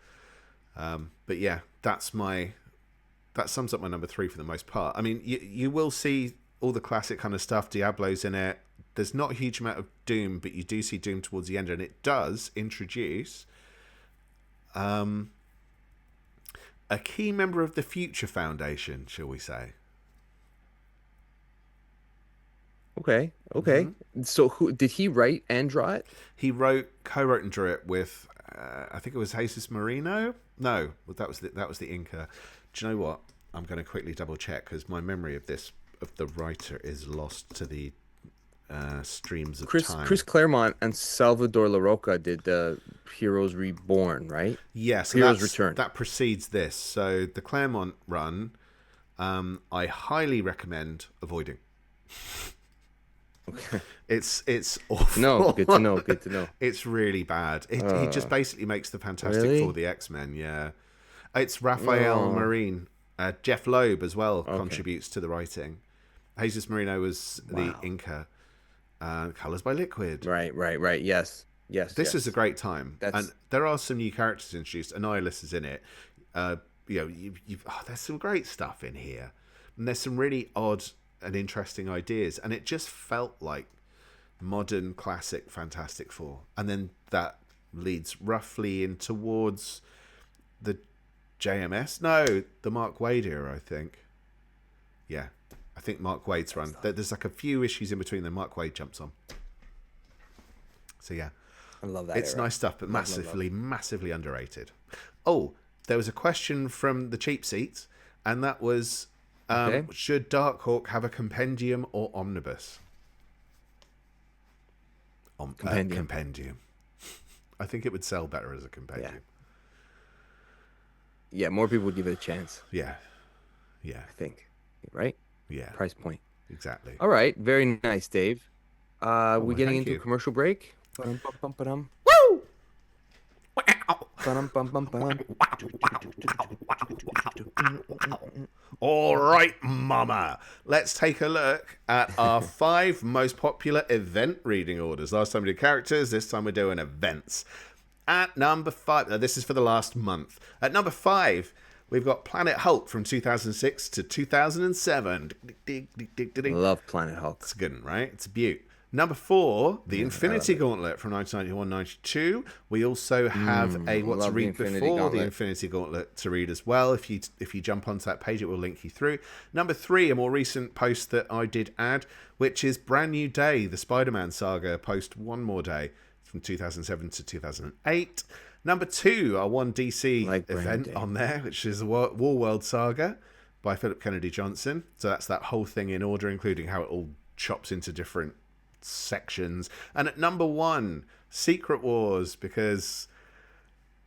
But yeah, that sums up my number 3 for the most part. I mean, you will see all the classic kind of stuff. Diablo's in it. There's not a huge amount of Doom, but you do see Doom towards the end, and it does introduce a key member of the Future Foundation, shall we say. Okay. Mm-hmm. So who did he write and draw it? He co-wrote and drew it with, I think it was Jesus Marino. No, that was the inker. Do you know what? I'm going to quickly double check, because my memory of the writer is lost to the streams of time. Chris Claremont and Salvador LaRocca did Heroes Reborn, right? Yes, Heroes Return. That precedes this. So the Claremont run, I highly recommend avoiding. Okay. It's awful. No, good to know. It's really bad. He just basically makes the Fantastic Four the X-Men. Yeah, it's Raphael Marine. Jeff Loeb as well contributes to the writing. Jesus Marino was the inker. Colors by Liquid. Right. Yes. This is a great time, and there are some new characters introduced. Annihilus is in it. There's some great stuff in here, and there's some really odd and interesting ideas, and it just felt like modern classic Fantastic Four. And then that leads roughly in towards the JMS. No, the Mark Waid era, I think. Yeah, I think Mark Waid's run. There's like a few issues in between that Mark Waid jumps on. So yeah, I love that. It's nice stuff, but massively underrated. Oh, there was a question from the cheap seats, and that was, should Darkhawk have a compendium or omnibus? Compendium. I think it would sell better as a compendium. Yeah, more people would give it a chance. Yeah. I think. Right? Yeah. Price point. Exactly. All right. Very nice, Dave. We getting into a commercial break? Woo! All right, mama. Let's take a look at our 5 most popular event reading orders. Last time we did characters, this time we're doing events. At number 5, now this is for the last month. At number 5, we've got Planet Hulk from 2006 to 2007. Love Planet Hulk. It's a good one, right? It's a beaut. Number 4, the Infinity Gauntlet from 1991-92. We also have a what to read before the Infinity Gauntlet to read as well. If you jump onto that page, it will link you through. Number 3, a more recent post that I did add, which is Brand New Day, the Spider-Man saga post One More Day from 2007 to 2008. Number 2, our one DC event on there, which is the War World Saga by Philip Kennedy Johnson. So that's that whole thing in order, including how it all chops into different sections. And at number 1, Secret Wars, because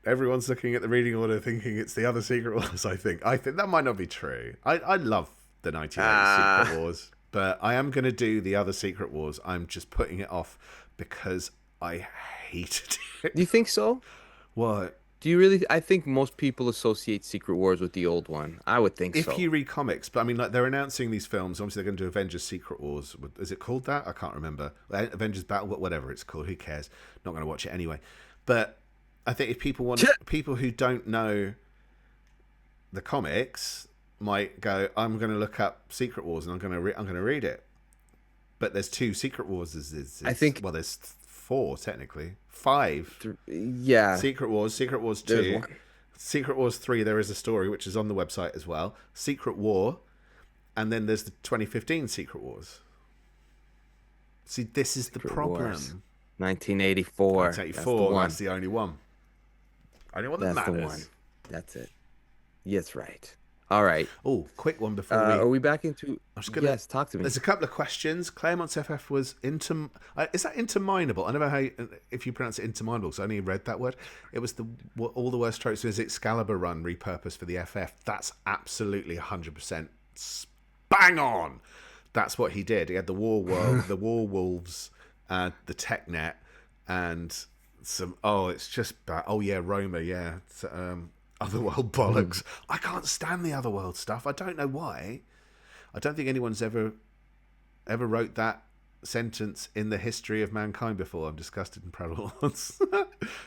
everyone's looking at the reading order thinking it's the other Secret Wars. I think that might not be true. I love the 1980 Secret Wars, but I am going to do the other Secret Wars. I'm just putting it off because I hated it. Do you think so? What? Do you really? I think most people associate Secret Wars with the old one. I would think so. If you read comics, but I mean, like, they're announcing these films. Obviously, they're going to do Avengers Secret Wars. Is it called that? I can't remember. Avengers Battle, whatever it's called. Who cares? Not going to watch it anyway. But I think if people want, people who don't know the comics might go, I'm going to look up Secret Wars and I'm going to read it. But there's 2 Secret Wars. I think. Well, there's 4 technically. 5. Yeah. Secret Wars 2. Secret Wars 3, there is a story which is on the website as well. Secret War, and then there's the 2015 Secret Wars. See, this is Secret the problem. Wars. 1984. 1984, that's the only one. Only one that matters. That's the one. That's it. Yes, right. All right. Oh, quick one before Are we back into... Yes, talk to me. There's a couple of questions. Claremont's FF was is that interminable? I never know if you pronounce it interminable, so I only read that word. It was all the worst tropes was Excalibur run repurposed for the FF. That's absolutely 100% bang on. That's what he did. He had the War World, the War Wolves, the TechNet, and some... Oh, it's just bad. Oh, yeah, Roma, yeah. Otherworld bollocks. I can't stand the Otherworld stuff. I don't know why. I don't think anyone's ever wrote that sentence in the history of mankind before. I'm disgusted and proud of once.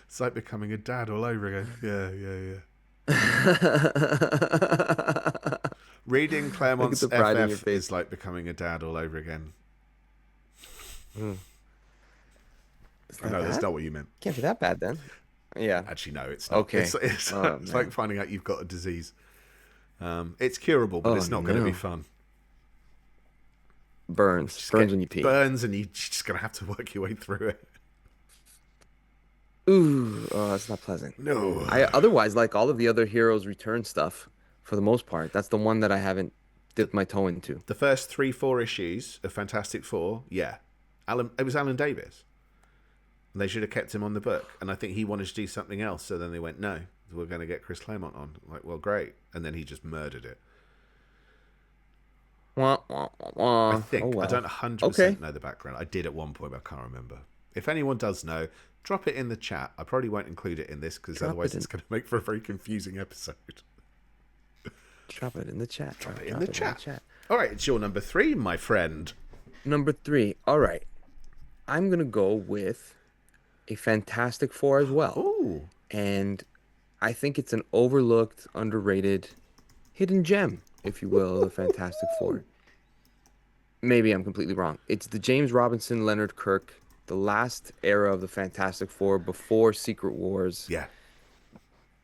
It's like becoming a dad all over again. Yeah. Reading Claremont's FF is like becoming a dad all over again. I know that's not what you meant. Can't be that bad then. Yeah. Actually, no, it's not. Okay. It's like finding out you've got a disease. It's curable, but it's not going to be fun. Burns when you pee. Burns, and you're just going to have to work your way through it. Ooh, that's not pleasant. No. I otherwise like all of the other Heroes Return stuff for the most part. That's the one that I haven't dipped my toe into. The first 3-4 issues of Fantastic Four, yeah. It was Alan Davis. And they should have kept him on the book. And I think he wanted to do something else. So then they went, no, we're going to get Chris Claremont on. I'm like, well, great. And then he just murdered it. I think. Oh, well. I don't 100% know the background. I did at one point, but I can't remember. If anyone does know, drop it in the chat. I probably won't include it in this because otherwise it's going to make for a very confusing episode. Drop it in the chat. Drop it in the chat. All right, it's your number 3, my friend. Number 3. All right. I'm going to go with a Fantastic Four as well. Ooh. And I think it's an overlooked, underrated, hidden gem, if you will, of the Fantastic Four. Maybe I'm completely wrong. It's the James Robinson, Leonard Kirk, the last era of the Fantastic Four before Secret Wars. Yeah.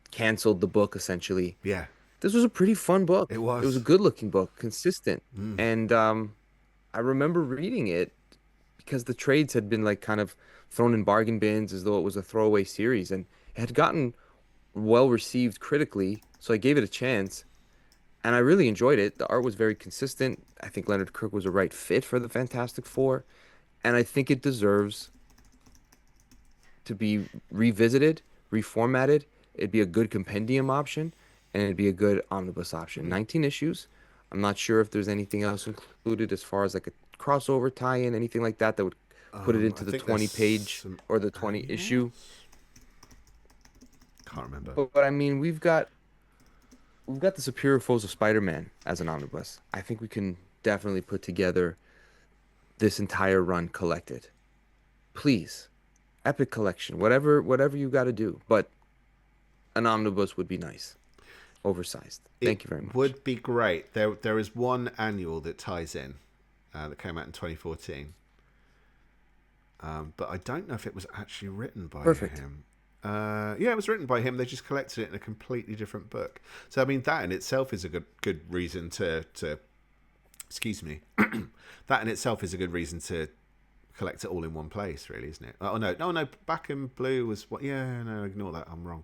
Canceled the book, essentially. Yeah. This was a pretty fun book. It was. It was a good-looking book, consistent. And I remember reading it because the trades had been like kind of thrown in bargain bins as though it was a throwaway series, and it had gotten well received critically, so I gave it a chance, and I really enjoyed it. The art was very consistent. I think Leonard Kirk was a right fit for the Fantastic Four, and I think it deserves to be revisited, reformatted. It'd be a good compendium option, and it'd be a good omnibus option. 19 issues. I'm not sure if there's anything else included as far as like a crossover tie-in, anything like that would put it into the 20-page or the 20-issue. Can't remember. But I mean, we've got we've got the Superior Foes of Spider-Man as an omnibus. I think we can definitely put together this entire run collected. Please, epic collection, whatever you got to do. But an omnibus would be nice, oversized. It Thank you very much. would be great. There is one annual that ties in that came out in 2014. But I don't know if it was actually written by Perfect. him. Yeah, it was written by him. They just collected it in a completely different book. So I mean, that in itself is a good reason to excuse me. That in itself is a good reason to collect it all in one place, really, isn't it? Oh no, Back in Blue was what? Yeah, no, ignore that. I'm wrong.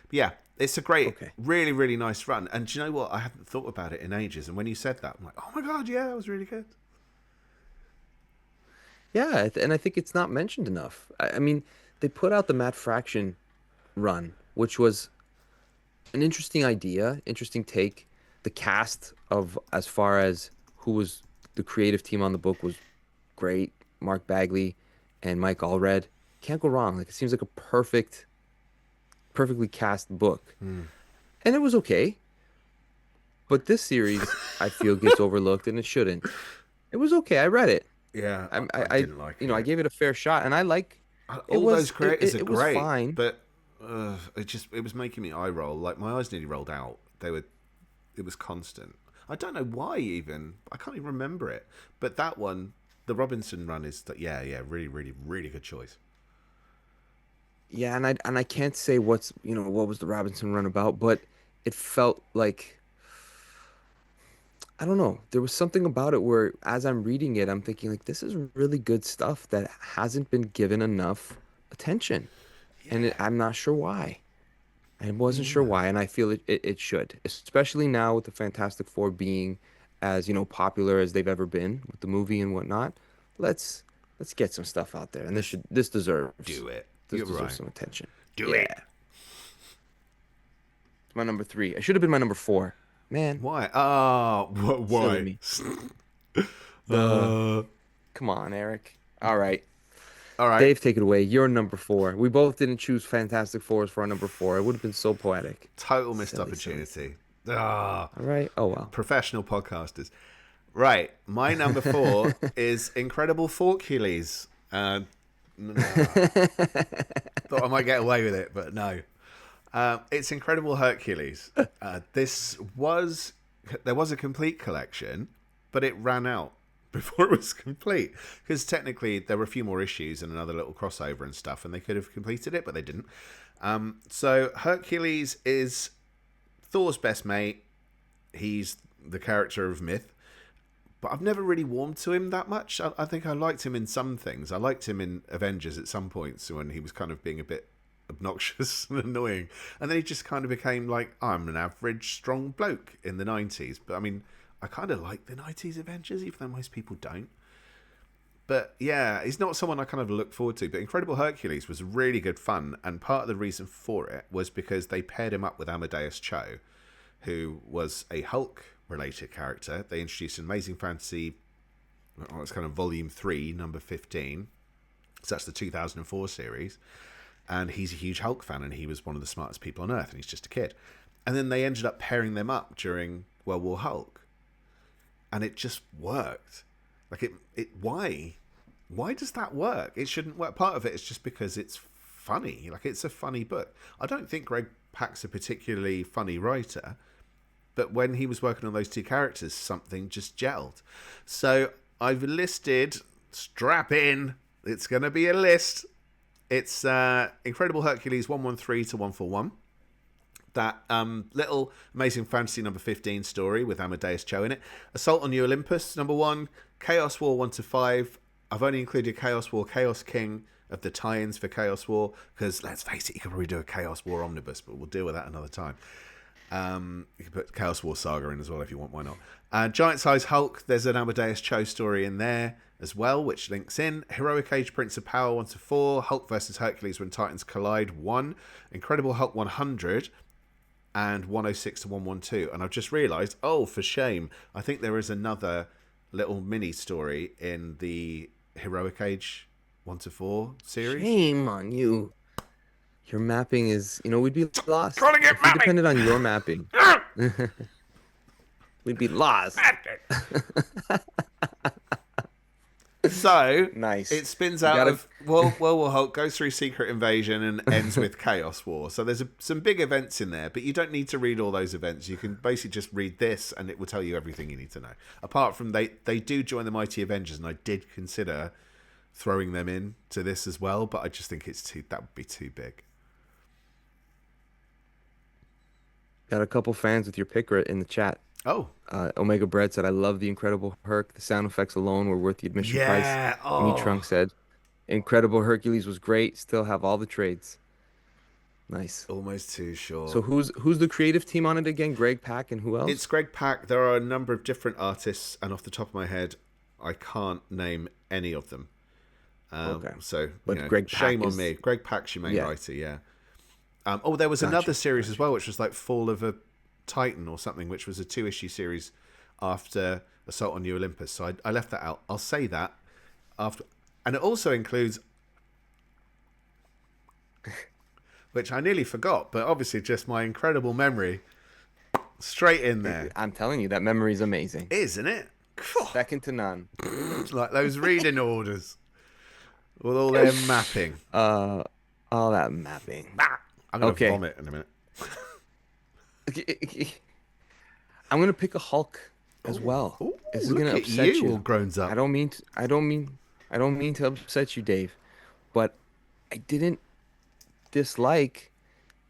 But yeah, it's a great, Okay. really, really nice run. And do you know what? I haven't thought about it in ages. And when you said that, I'm like, oh my god, yeah, that was really good. Yeah, and I think it's not mentioned enough. I mean, they put out the Matt Fraction run, which was an interesting idea, interesting take. The cast of as far as who was the creative team on the book was great. Mark Bagley and Mike Allred. Can't go wrong. Like it seems like a perfectly cast book. Mm. And it was okay. But this series, I feel, gets overlooked, and it shouldn't. It was okay. I read it. Yeah, I I didn't like I it. gave it a fair shot, and I like it. All those Was creators are it was great, fine. but it was making me eye roll. Like my eyes nearly rolled out. It was constant. I don't know why even. I can't even remember it. But that one, the Robinson run is that yeah, really, really, really good choice. Yeah, and I can't say what was the Robinson run about, but it felt like I don't know. There was something about it where as I'm reading it, I'm thinking like this is really good stuff that hasn't been given enough attention. And Yeah, I'm not sure why. I wasn't me sure either. why, and I feel it should, especially now with the Fantastic Four being as, popular as they've ever been with the movie and whatnot. Let's let's get some stuff out there, and Let's do it. this You're deserves right. some attention. Do Yeah, it. it's my number three. I should have been my number four. Man, Why? Ah, silly why? me. Duh. uh, Come on, Eric. All right. all right. Dave, take it away. You're number four. We both didn't choose Fantastic Fours for our number four. It would have been so poetic. Total missed Silly, silly, opportunity. silly. Ah, All right. Oh well. professional podcasters. Right, my number four is Incredible Forkules. Nah, thought I might get away with it, but no. It's Incredible Hercules. There was a complete collection, but it ran out before it was complete because technically there were a few more issues and another little crossover and stuff, and they could have completed it, but they didn't. So Hercules is Thor's best mate. He's the character of myth, but I've never really warmed to him that much. I think I liked him in some things. I liked him in Avengers at some points when he was kind of being a bit obnoxious and annoying. And then he just kind of became like, I'm an average strong bloke in the 90s. But I mean, I kind of like the 90s Avengers, even though most people don't. But yeah, he's not someone I kind of look forward to. But Incredible Hercules was really good fun. And part of the reason for it was because they paired him up with Amadeus Cho, who was a Hulk related character. They introduced an Amazing Fantasy, it's kind of volume 3, number 15. So that's the 2004 series. And he's a huge Hulk fan, and he was one of the smartest people on Earth, and he's just a kid. And then they ended up pairing them up during World War Hulk, and it just worked. Like why does that work? It shouldn't work. Part of it is just because it's funny. Like it's a funny book. I don't think Greg Pak's a particularly funny writer, but when he was working on those two characters, something just gelled. So I've listed, strap in, it's going to be a list. It's Incredible Hercules 113 to 141. That little Amazing Fantasy number 15 story with Amadeus Cho in it. Assault on New Olympus, number 1. Chaos War 1 to 5. I've only included Chaos War, Chaos King of the tie-ins for Chaos War, because let's face it, you could probably do a Chaos War omnibus, but we'll deal with that another time. You can put Chaos War Saga in as well if you want, why not? Giant Size Hulk, there's an Amadeus Cho story in there as well, which links in. Heroic Age Prince of Power 1 to 4. Hulk versus Hercules When Titans Collide 1. Incredible Hulk 100. And 106 to 112. And I've just realised, oh, for shame, I think there is another little mini story in the Heroic Age 1 to 4 series. Shame on you. Your mapping is, we'd be lost Trying to get if we mapping. depended on your mapping. We'd be lost. So Nice. it spins You out gotta. of World War Hulk goes through Secret Invasion and ends with Chaos War. So there's some big events in there, but you don't need to read all those events. You can basically just read this, and it will tell you everything you need to know. Apart from they do join the Mighty Avengers, and I did consider throwing them in to this as well, but I just think that would be too big. Got a couple fans with your pick in the chat. Oh Omega Bread said, "I love the Incredible Herc. The sound effects alone were worth the admission price." yeah, Me Trunk said, "Incredible Hercules was great. Still have all the trades." Nice. almost too short. So who's the creative team on it again? Greg Pak and who It's else? Greg Pak. There are a number of different artists, and off the top of my head, I can't name any of them. Okay, So but Greg Pak shame on is me. Greg Pak's your main yeah. writer, yeah. There was another Gotcha. series as Gotcha. well, which was like Fall of a Titan or something, which was a 2-issue series after Assault on New Olympus. So I left that out. I'll say that after, and it also includes, which I nearly forgot, but obviously just my incredible memory, straight in there, I'm telling you, that memory is amazing. isn't it? Second to none. Like those reading orders with all their mapping. Uh, all that mapping. I'm gonna Okay. vomit in a minute. I'm gonna pick a Hulk as well. Ooh, This is look gonna at upset you, all you. grown up. I don't mean to upset you, Dave, but I didn't dislike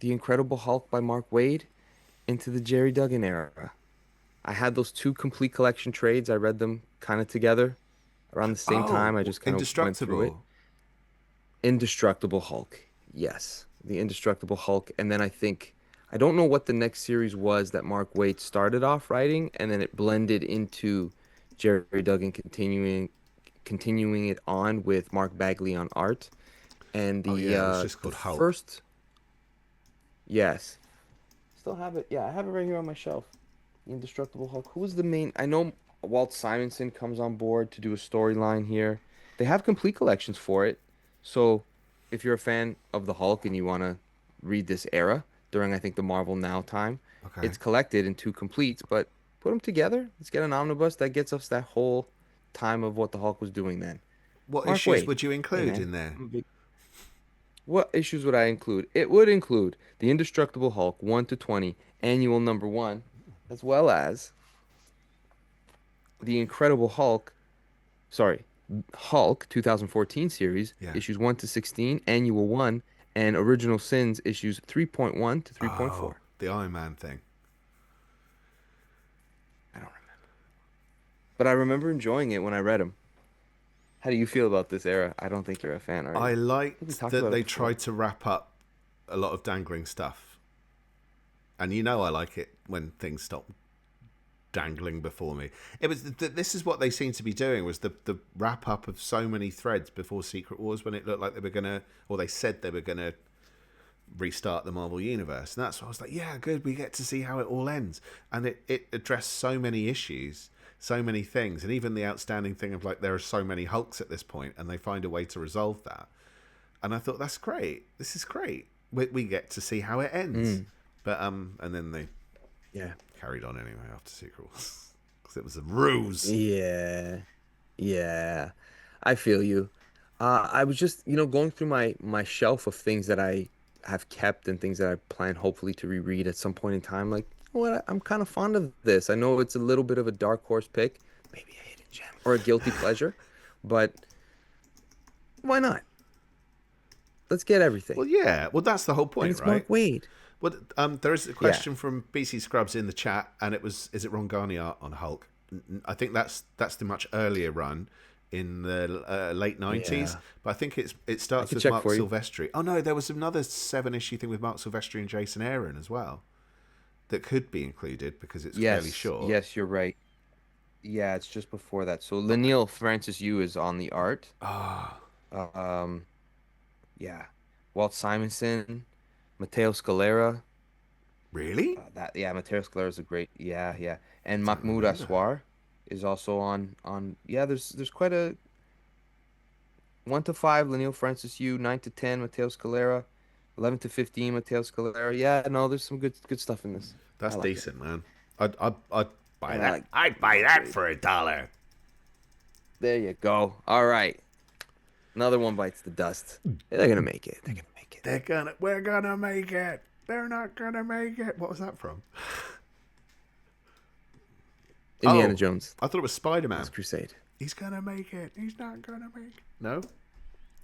The Incredible Hulk by Mark Waid into the Jerry Duggan era. I had those two complete collection trades. I read them kind of together around the same time. I Oh, just kind of went through it. indestructible. Indestructible Hulk. Yes, the Indestructible Hulk. And then I don't know what the next series was that Mark Waid started off writing, and then it blended into Jerry Duggan continuing it on with Mark Bagley on art. And Oh yeah, it was just the called Hulk. first, yes, still have it. Yeah, I have it right here on my shelf. The Indestructible Hulk. Who was the main? I know Walt Simonson comes on board to do a storyline here. They have complete collections for it. So if you're a fan of the Hulk and you want to read this era during, I think, the Marvel Now time, Okay. it's collected in two completes, but put them together. Let's get an omnibus that gets us that whole time of what the Hulk was doing then. What Mark issues Waid. would you Hey, include man. in there? What issues would I include? It would include the Indestructible Hulk 1 to 20, annual number 1, as well as the Incredible Hulk, sorry, Hulk 2014 series, Yeah. issues 1 to 16, annual 1, and Original Sins issues 3.1 to 3.4. Oh, the Iron Man thing. I don't remember. But I remember enjoying it when I read them. How do you feel about this era? I don't think you're a fan, are you? I I think we liked talked that about they it before. tried to wrap up a lot of dangling stuff, and I like it when things stop dangling before me. It was this is what they seemed to be doing, was the wrap up of so many threads before Secret Wars, when it looked like they were gonna, or they said they were gonna restart the Marvel universe, and that's why I was like, yeah, good, we get to see how it all ends. And it addressed so many issues, so many things, and even the outstanding thing of like, there are so many Hulks at this point, and they find a way to resolve that. And I thought, that's great, this is great, we get to see how it ends. But and then they Yeah. carried on anyway after Secret Wars, because it was a ruse. Yeah. Yeah. I feel you. I was just, going through my shelf of things that I have kept and things that I plan hopefully to reread at some point in time. Like, you know what? I'm kind of fond of this. I know it's a little bit of a dark horse pick, maybe a hidden gem or a guilty pleasure, but why not? Let's get everything. Well, yeah, well, that's the whole And point, it's right? Mark Waid. Well, there is a Yeah. question from BC Scrubs in the chat, and it was, is it Ron Garney art on Hulk? I think that's the much earlier run in the late 90s, Yeah. but I think it starts can with check Mark for you. Silvestri. Oh no, there was another 7-issue thing with Mark Silvestri and Jason Aaron as well that could be included because it's fairly Yes. short. Yes, you're right. Yeah, it's just before that. So Lanil Francis Yu is on the art. Ah, Um, yeah. Walt Simonson, Matteo Scalera. really? Matteo Scalera is a great. Yeah, yeah. And Don't Mahmoud remember. Aswar is also on. Yeah, there's quite a 1 to 5. Lanil Francis Yu, 9 to 10. Matteo Scalera. 11 to 15, Mateo Scalera. Yeah, no, there's some good stuff in this. I That's like it. decent, man. I'd buy And I that. like I'd buy not that great. for $1. There you go. All right. Another one bites the dust. They're gonna make it. They're gonna make it. We're gonna make it. They're not gonna make it. What was that from? Indiana Oh, Jones. I thought it was Spider-Man. Last Crusade. He's gonna make it. He's not gonna make it. No,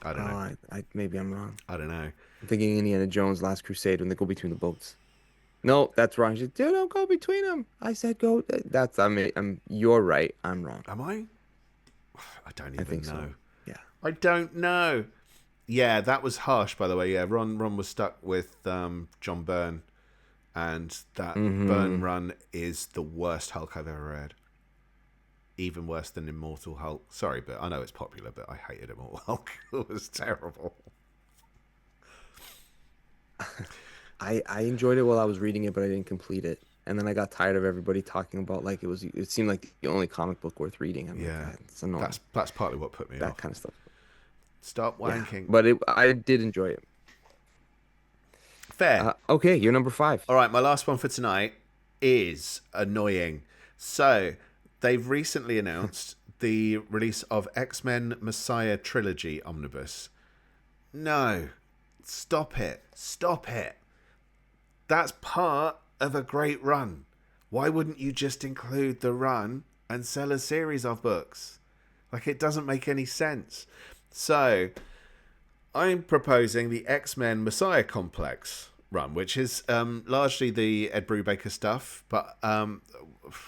I Oh, don't know. I maybe I'm wrong. I don't know. I'm thinking Indiana Jones Last Crusade when they go between the boats. No, that's wrong. She said, dude, don't go between them. I said go. That's I'm you're right. I'm wrong. Am I? I don't I even think know. so. Yeah. I don't know. Yeah, that was harsh, by the way. Yeah, Ron was stuck with John Byrne, and that Byrne Mm-hmm. run is the worst Hulk I've ever read. Even worse than Immortal Hulk. Sorry, but I know it's popular, but I hated Immortal Hulk. It was terrible. I enjoyed it while I was reading it, but I didn't complete it. And then I got tired of everybody talking about like it seemed like the only comic book worth reading. I'm like, Yeah, it's annoying. that's partly what put me That off. kind of stuff. Stop Yeah. wanking. But I did enjoy it. Fair. Okay, you're number 5. All right, my last one for tonight is annoying. So, they've recently announced the release of X-Men Messiah Trilogy Omnibus. No. Stop it. Stop it. That's part of a great run. Why wouldn't you just include the run and sell a series of books? Like, it doesn't make any sense. So, I'm proposing the X-Men Messiah Complex run, which is largely the Ed Brubaker stuff, but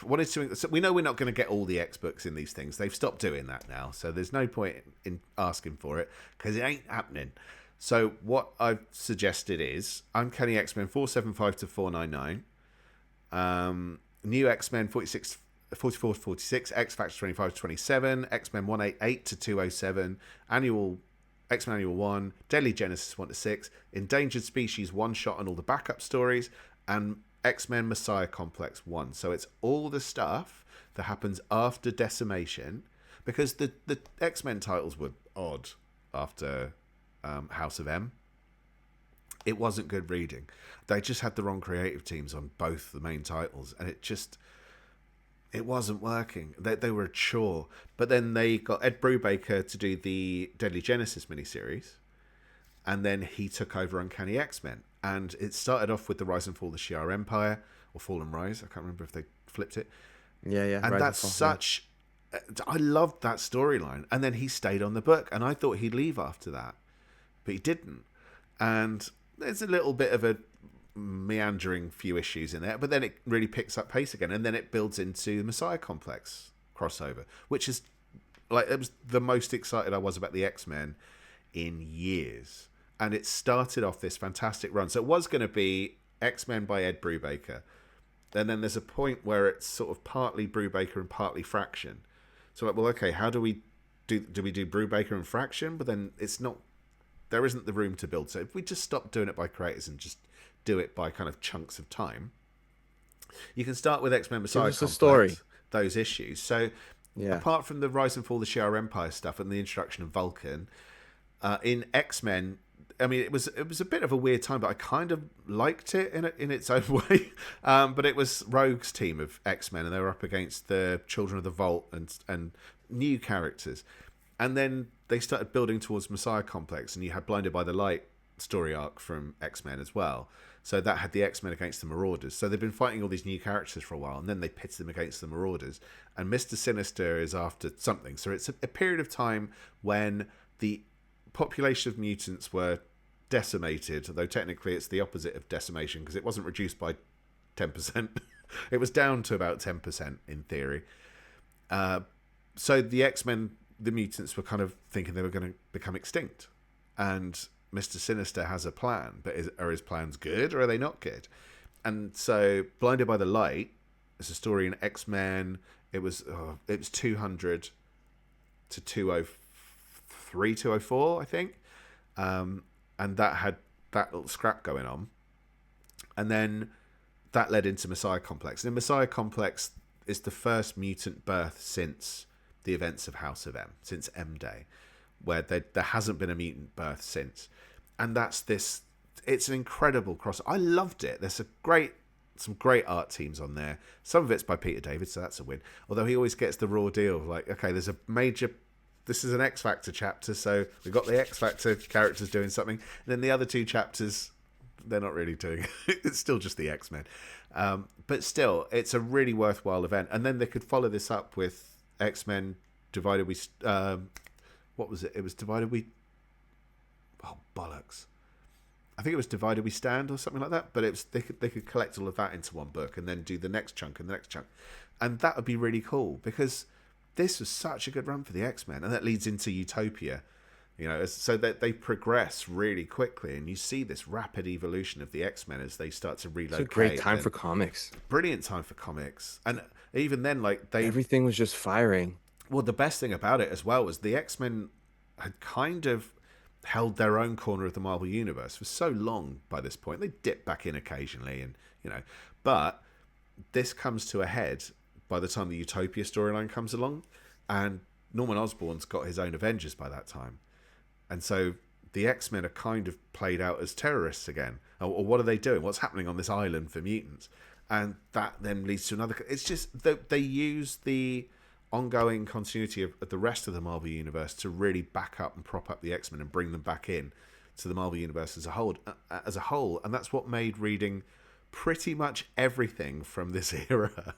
wanted to. So we know we're not going to get all the X books in these things. They've stopped doing that now, so there's no point in asking for it because it ain't happening. So what I've suggested is Uncanny X-Men 475 to 499, New X-Men 44 to 46, X Factor 25 to 27, X-Men 188 to 207, Annual X-Men Annual 1, Deadly Genesis 1 to 6, Endangered Species 1 shot and all the backup stories, and X-Men Messiah Complex 1. So it's all the stuff that happens after Decimation, because the X-Men titles were odd after House of M. It wasn't good reading. They just had the wrong creative teams on both the main titles, and it wasn't working. They were a chore. But then they got Ed Brubaker to do the Deadly Genesis miniseries, and then he took over Uncanny X-Men. And it started off with the Rise and Fall of the Shi'ar Empire, or Fall and Rise. I can't remember if they flipped it. Yeah. And Rise that's Fall, such... I loved that storyline. And then he stayed on the book, and I thought he'd leave after that. But he didn't. And there's a little bit of a meandering few issues in there, but then it really picks up pace again, and then it builds into the Messiah Complex crossover, which is like, it was the most excited I was about the X-Men in years. And it started off this fantastic run. So it was going to be X-Men by Ed Brubaker, and then there's a point where it's sort of partly Brubaker and partly Fraction. So like, well, okay, how do we do we do Brubaker and Fraction? But then it's not, there isn't the room to build. So if we just stop doing it by creators and just do it by kind of chunks of time, you can start with X-Men Messiah Complex, story. those issues. So Yeah. apart from the Rise and Fall of the Shi'ar Empire stuff and the introduction of Vulcan, in X-Men, I mean, it was a bit of a weird time, but I kind of liked it in its own way. But it was Rogue's team of X-Men, and they were up against the Children of the Vault and new characters. And then they started building towards Messiah Complex, and you had Blinded by the Light story arc from X-Men as well. So that had the X-Men against the Marauders. So they've been fighting all these new characters for a while, and then they pitted them against the Marauders. And Mr. Sinister is after something. So it's a period of time when the population of mutants were decimated, though technically it's the opposite of decimation, because it wasn't reduced by 10%. It was down to about 10% in theory. So the X-Men, the mutants, were kind of thinking they were going to become extinct. And Mr. Sinister has a plan, but are his plans good or are they not good? And so Blinded by the Light is a story in X-Men. It was 200 to 203, 204, I think. And that had that little scrap going on. And then that led into Messiah Complex. And Messiah Complex is the first mutant birth since the events of House of M, since M Day, where there hasn't been a mutant birth since. And that's this it's an incredible cross. I loved it. There's some great art teams on there. Some of it's by Peter David, so that's a win. Although he always gets the raw deal of like, okay, there's a major. This is an X Factor chapter, so we've got the X Factor characters doing something. And then the other two chapters, they're not really doing it. It's still just the X-Men. But still, it's a really worthwhile event. And then they could follow this up with X-Men Divided We... what was it? It was Divided We... Oh, bollocks. I think it was Divided We Stand or something like that. But it was they could collect all of that into one book and then do the next chunk and the next chunk. And that would be really cool because this was such a good run for the X-Men. And that leads into Utopia. You know, so that they progress really quickly, and you see this rapid evolution of the X-Men as they start to relocate. It's a great time for comics. Brilliant time for comics, and even then, like everything was just firing. Well, the best thing about it as well was the X-Men had kind of held their own corner of the Marvel Universe for so long. By this point, they dip back in occasionally, and but this comes to a head by the time the Utopia storyline comes along, and Norman Osborn's got his own Avengers by that time. And so the X-Men are kind of played out as terrorists again. Or what are they doing? What's happening on this island for mutants? And that then leads to another... It's just that they use the ongoing continuity of the rest of the Marvel Universe to really back up and prop up the X-Men and bring them back in to the Marvel Universe as a whole. And that's what made reading pretty much everything from this era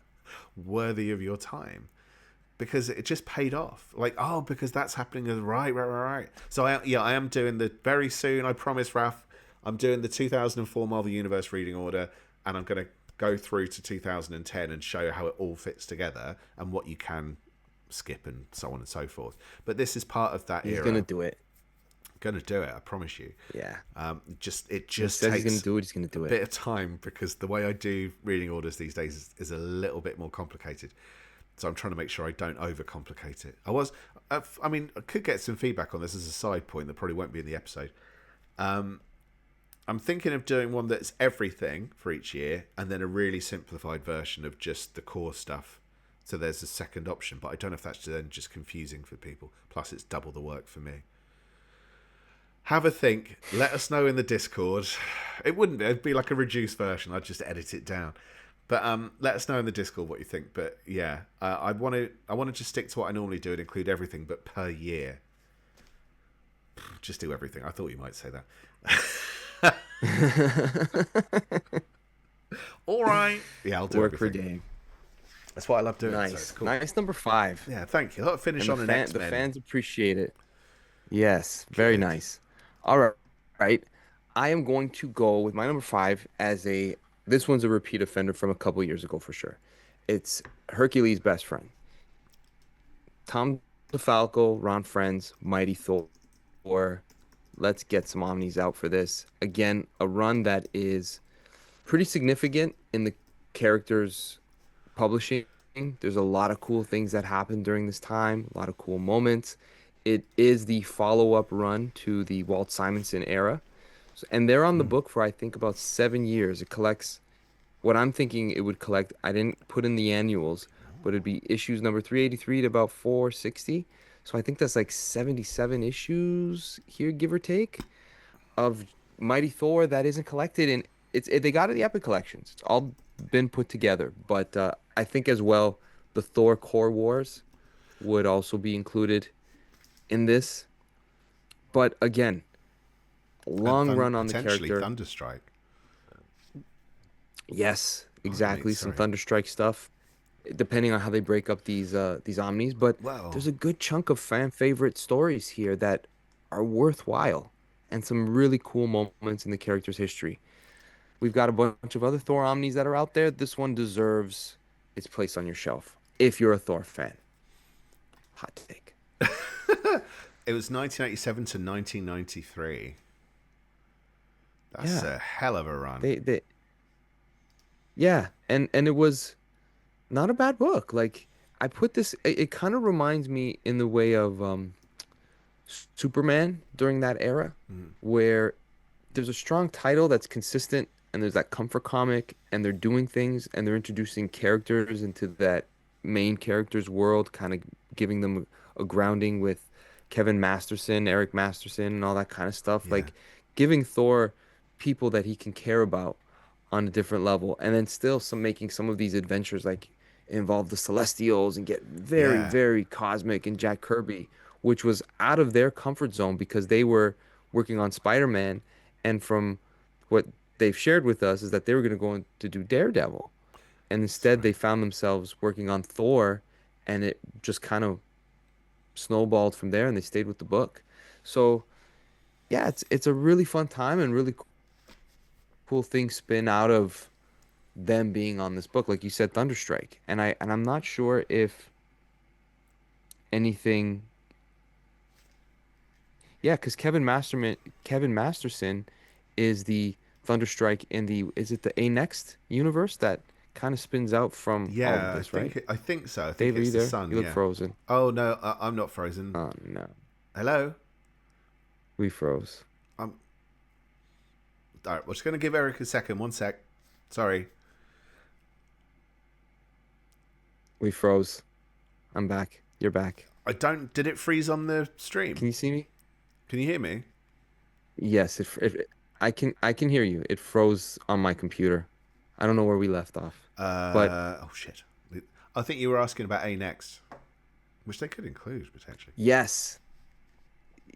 worthy of your time. Because it just paid off. Like, because that's happening. Right. So, I am doing very soon, I promise, Raph, I'm doing the 2004 Marvel Universe reading order, and I'm going to go through to 2010 and show how it all fits together and what you can skip and so on and so forth. But this is part of that era. He's going to do it. Going to do it, I promise you. Yeah. It just takes he's going to do it, he's going to do it. A bit of time because the way I do reading orders these days is a little bit more complicated. So I'm trying to make sure I don't overcomplicate it. I could get some feedback on this as a side point that probably won't be in the episode. I'm thinking of doing one that's everything for each year and then a really simplified version of just the core stuff. So there's a second option, but I don't know if that's then just confusing for people. Plus, it's double the work for me. Have a think. Let us know in the Discord. It wouldn't be. It'd be like a reduced version. I'd just edit it down. But let us know in the Discord what you think. But yeah, I want to just stick to what I normally do and include everything, but per year. Just do everything. I thought you might say that. All right. Yeah, I'll do work everything. for Dave. That's what I love doing. Nice. So it's cool. Nice number 5. Yeah, thank you. I'll finish on an X-Men. The fans appreciate it. Yes, very nice. All right. Right. I am going to go with my number 5 as this one's a repeat offender from a couple years ago for sure. It's Hercules' best friend. Tom DeFalco, Ron Frenz, Mighty Thor. Let's get some Omnis out for this. Again, a run that is pretty significant in the characters' publishing. There's a lot of cool things that happened during this time, a lot of cool moments. It is the follow-up run to the Walt Simonson era. And they're on the book for, I think, about 7 years. It collects what I'm thinking it would collect. I didn't put in the annuals, but it'd be issues number 383 to about 460. So I think that's like 77 issues here, give or take, of Mighty Thor that isn't collected. And they got it in the Epic Collections. It's all been put together. But I think as well, the Thor Core Wars would also be included in this. But again, long run on the character. Thunderstrike. Yes, exactly. Some Thunderstrike stuff, depending on how they break up these Omnis. But there's a good chunk of fan favorite stories here that are worthwhile, and some really cool moments in the character's history. We've got a bunch of other Thor Omnis that are out there. This one deserves its place on your shelf if you're a Thor fan. Hot take. It was 1987 to 1993. That's a hell of a run. Yeah, and it was not a bad book. Like, I put this, it kind of reminds me in the way of Superman during that era, where there's a strong title that's consistent, and there's that comfort comic, and they're doing things, and they're introducing characters into that main character's world, kind of giving them a grounding with Kevin Masterson, Eric Masterson, and all that kind of stuff. Yeah. Like, giving Thor people that he can care about on a different level, and then still making some of these adventures like involve the Celestials and get very, Yeah. very cosmic, and Jack Kirby, which was out of their comfort zone because they were working on Spider-Man, and from what they've shared with us is that they were going to go on to do Daredevil, and That's instead right. they found themselves working on Thor, and it just kind of snowballed from there, and they stayed with the book. So yeah, it's a really fun time, and really cool things spin out of them being on this book, like you said, Thunderstrike. And I'm not sure if anything, yeah, because Kevin Masterson is the Thunderstrike in the, is it the A Next universe that kind of spins out from all of Yeah, this, right? I think so. I think Dave, are it's you the there? sun. You look Yeah. frozen. Oh no, I'm not frozen. Oh no, Hello. we froze. I'm. All right. We're just gonna give Eric a second. One sec. Sorry. We froze. I'm back. You're back. I don't. Did it freeze on the stream? Can you see me? Can you hear me? Yes, I can hear you. It froze on my computer. I don't know where we left off. But Oh shit. I think you were asking about A next, which they could include potentially. yes.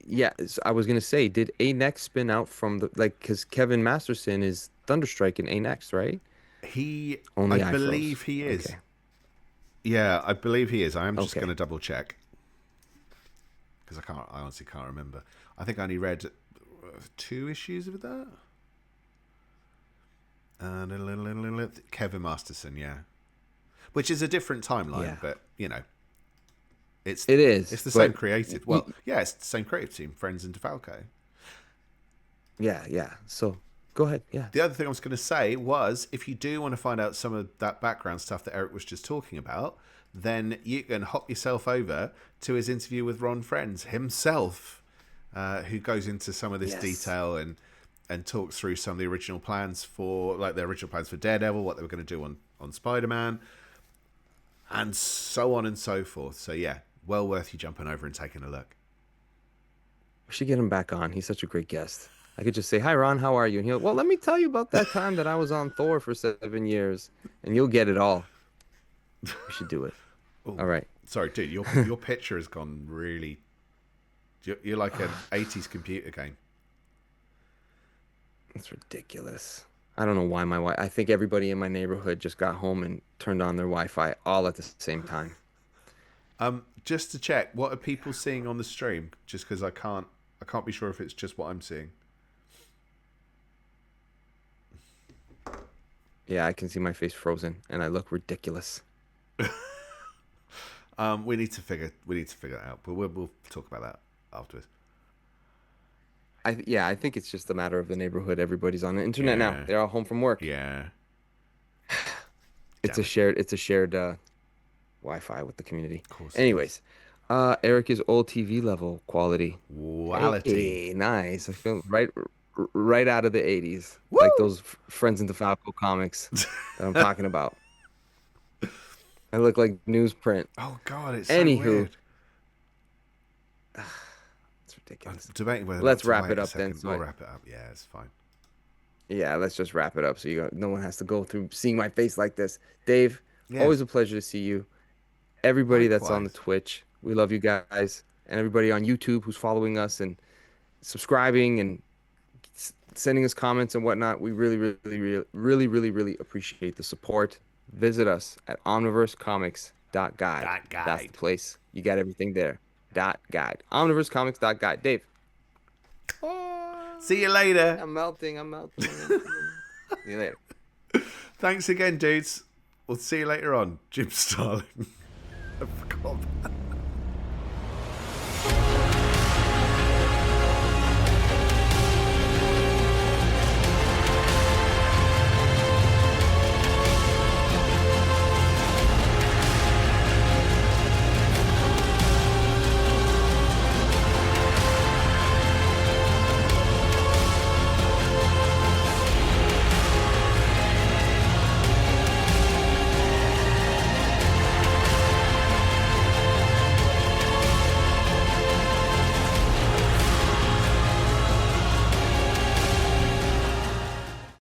Yes, I was gonna say, did A Next spin out from the, like, because Kevin Masterson is Thunderstrike in A Next, right? I Only I froze. believe he is. Okay. Yeah, I believe he is. I am just going Okay. to double check because I honestly can't remember. I think I only read 2 issues of that. Kevin Masterson, yeah, which is a different timeline, Yeah. but it's It is, it's the same but creative. Well, yeah, it's the same creative team, Friends and DeFalco. yeah. So go ahead. Yeah. The other thing I was going to say was, if you do want to find out some of that background stuff that Eric was just talking about, then you can hop yourself over to his interview with Ron Friends himself, who goes into some of this Yes. detail and talks through some of the original plans for, like, their original plans for Daredevil, what they were going to do on Spider-Man, and so on and so forth. So yeah, well worth you jumping over and taking a look. We should get him back on. He's such a great guest. I could just say, "Hi, Ron. How are you?" And he'll, well, let me tell you about that time that I was on Thor for 7 years, and you'll get it all. We should do it. Oh, All right. sorry, dude, your picture has gone really. You're like an 80s computer game. It's ridiculous. I don't know why my wife. I think everybody in my neighborhood just got home and turned on their Wi-Fi all at the same time. Just to check, what are people seeing on the stream? Just because I can't be sure if it's just what I'm seeing. Yeah, I can see my face frozen, and I look ridiculous. We need to figure that out, but we'll talk about that afterwards. I think it's just a matter of the neighborhood. Everybody's on the internet now. Yeah, They're all home from work. yeah. It's Damn a it. shared Wi-Fi with the community. Of course it is. Anyways, Eric is old TV level quality. Quality. Hey, nice. I feel right out of the 80s. Woo! Like those Friends and DeFalco comics that I'm talking about. I look like newsprint. Oh god, it's so Anywho, weird. it's ridiculous. I'm debating whether Let's to wrap wait it a up then. second. So We'll wrap it up. Yeah, it's fine. yeah, let's just wrap it up so no one has to go through seeing my face like this. Dave, Yeah. always a pleasure to see you. Everybody that's on the Likewise. Twitch, we love you guys, and everybody on YouTube who's following us and subscribing and sending us comments and whatnot. We really appreciate the support. Visit us at omniversecomics.guide. Dot guide. That's the place. You got everything there. .guide. Omniversecomics.guide. Dave. See you later. I'm melting. See you later. Thanks again, dudes. We'll see you later on. Jim Starling. I forgot.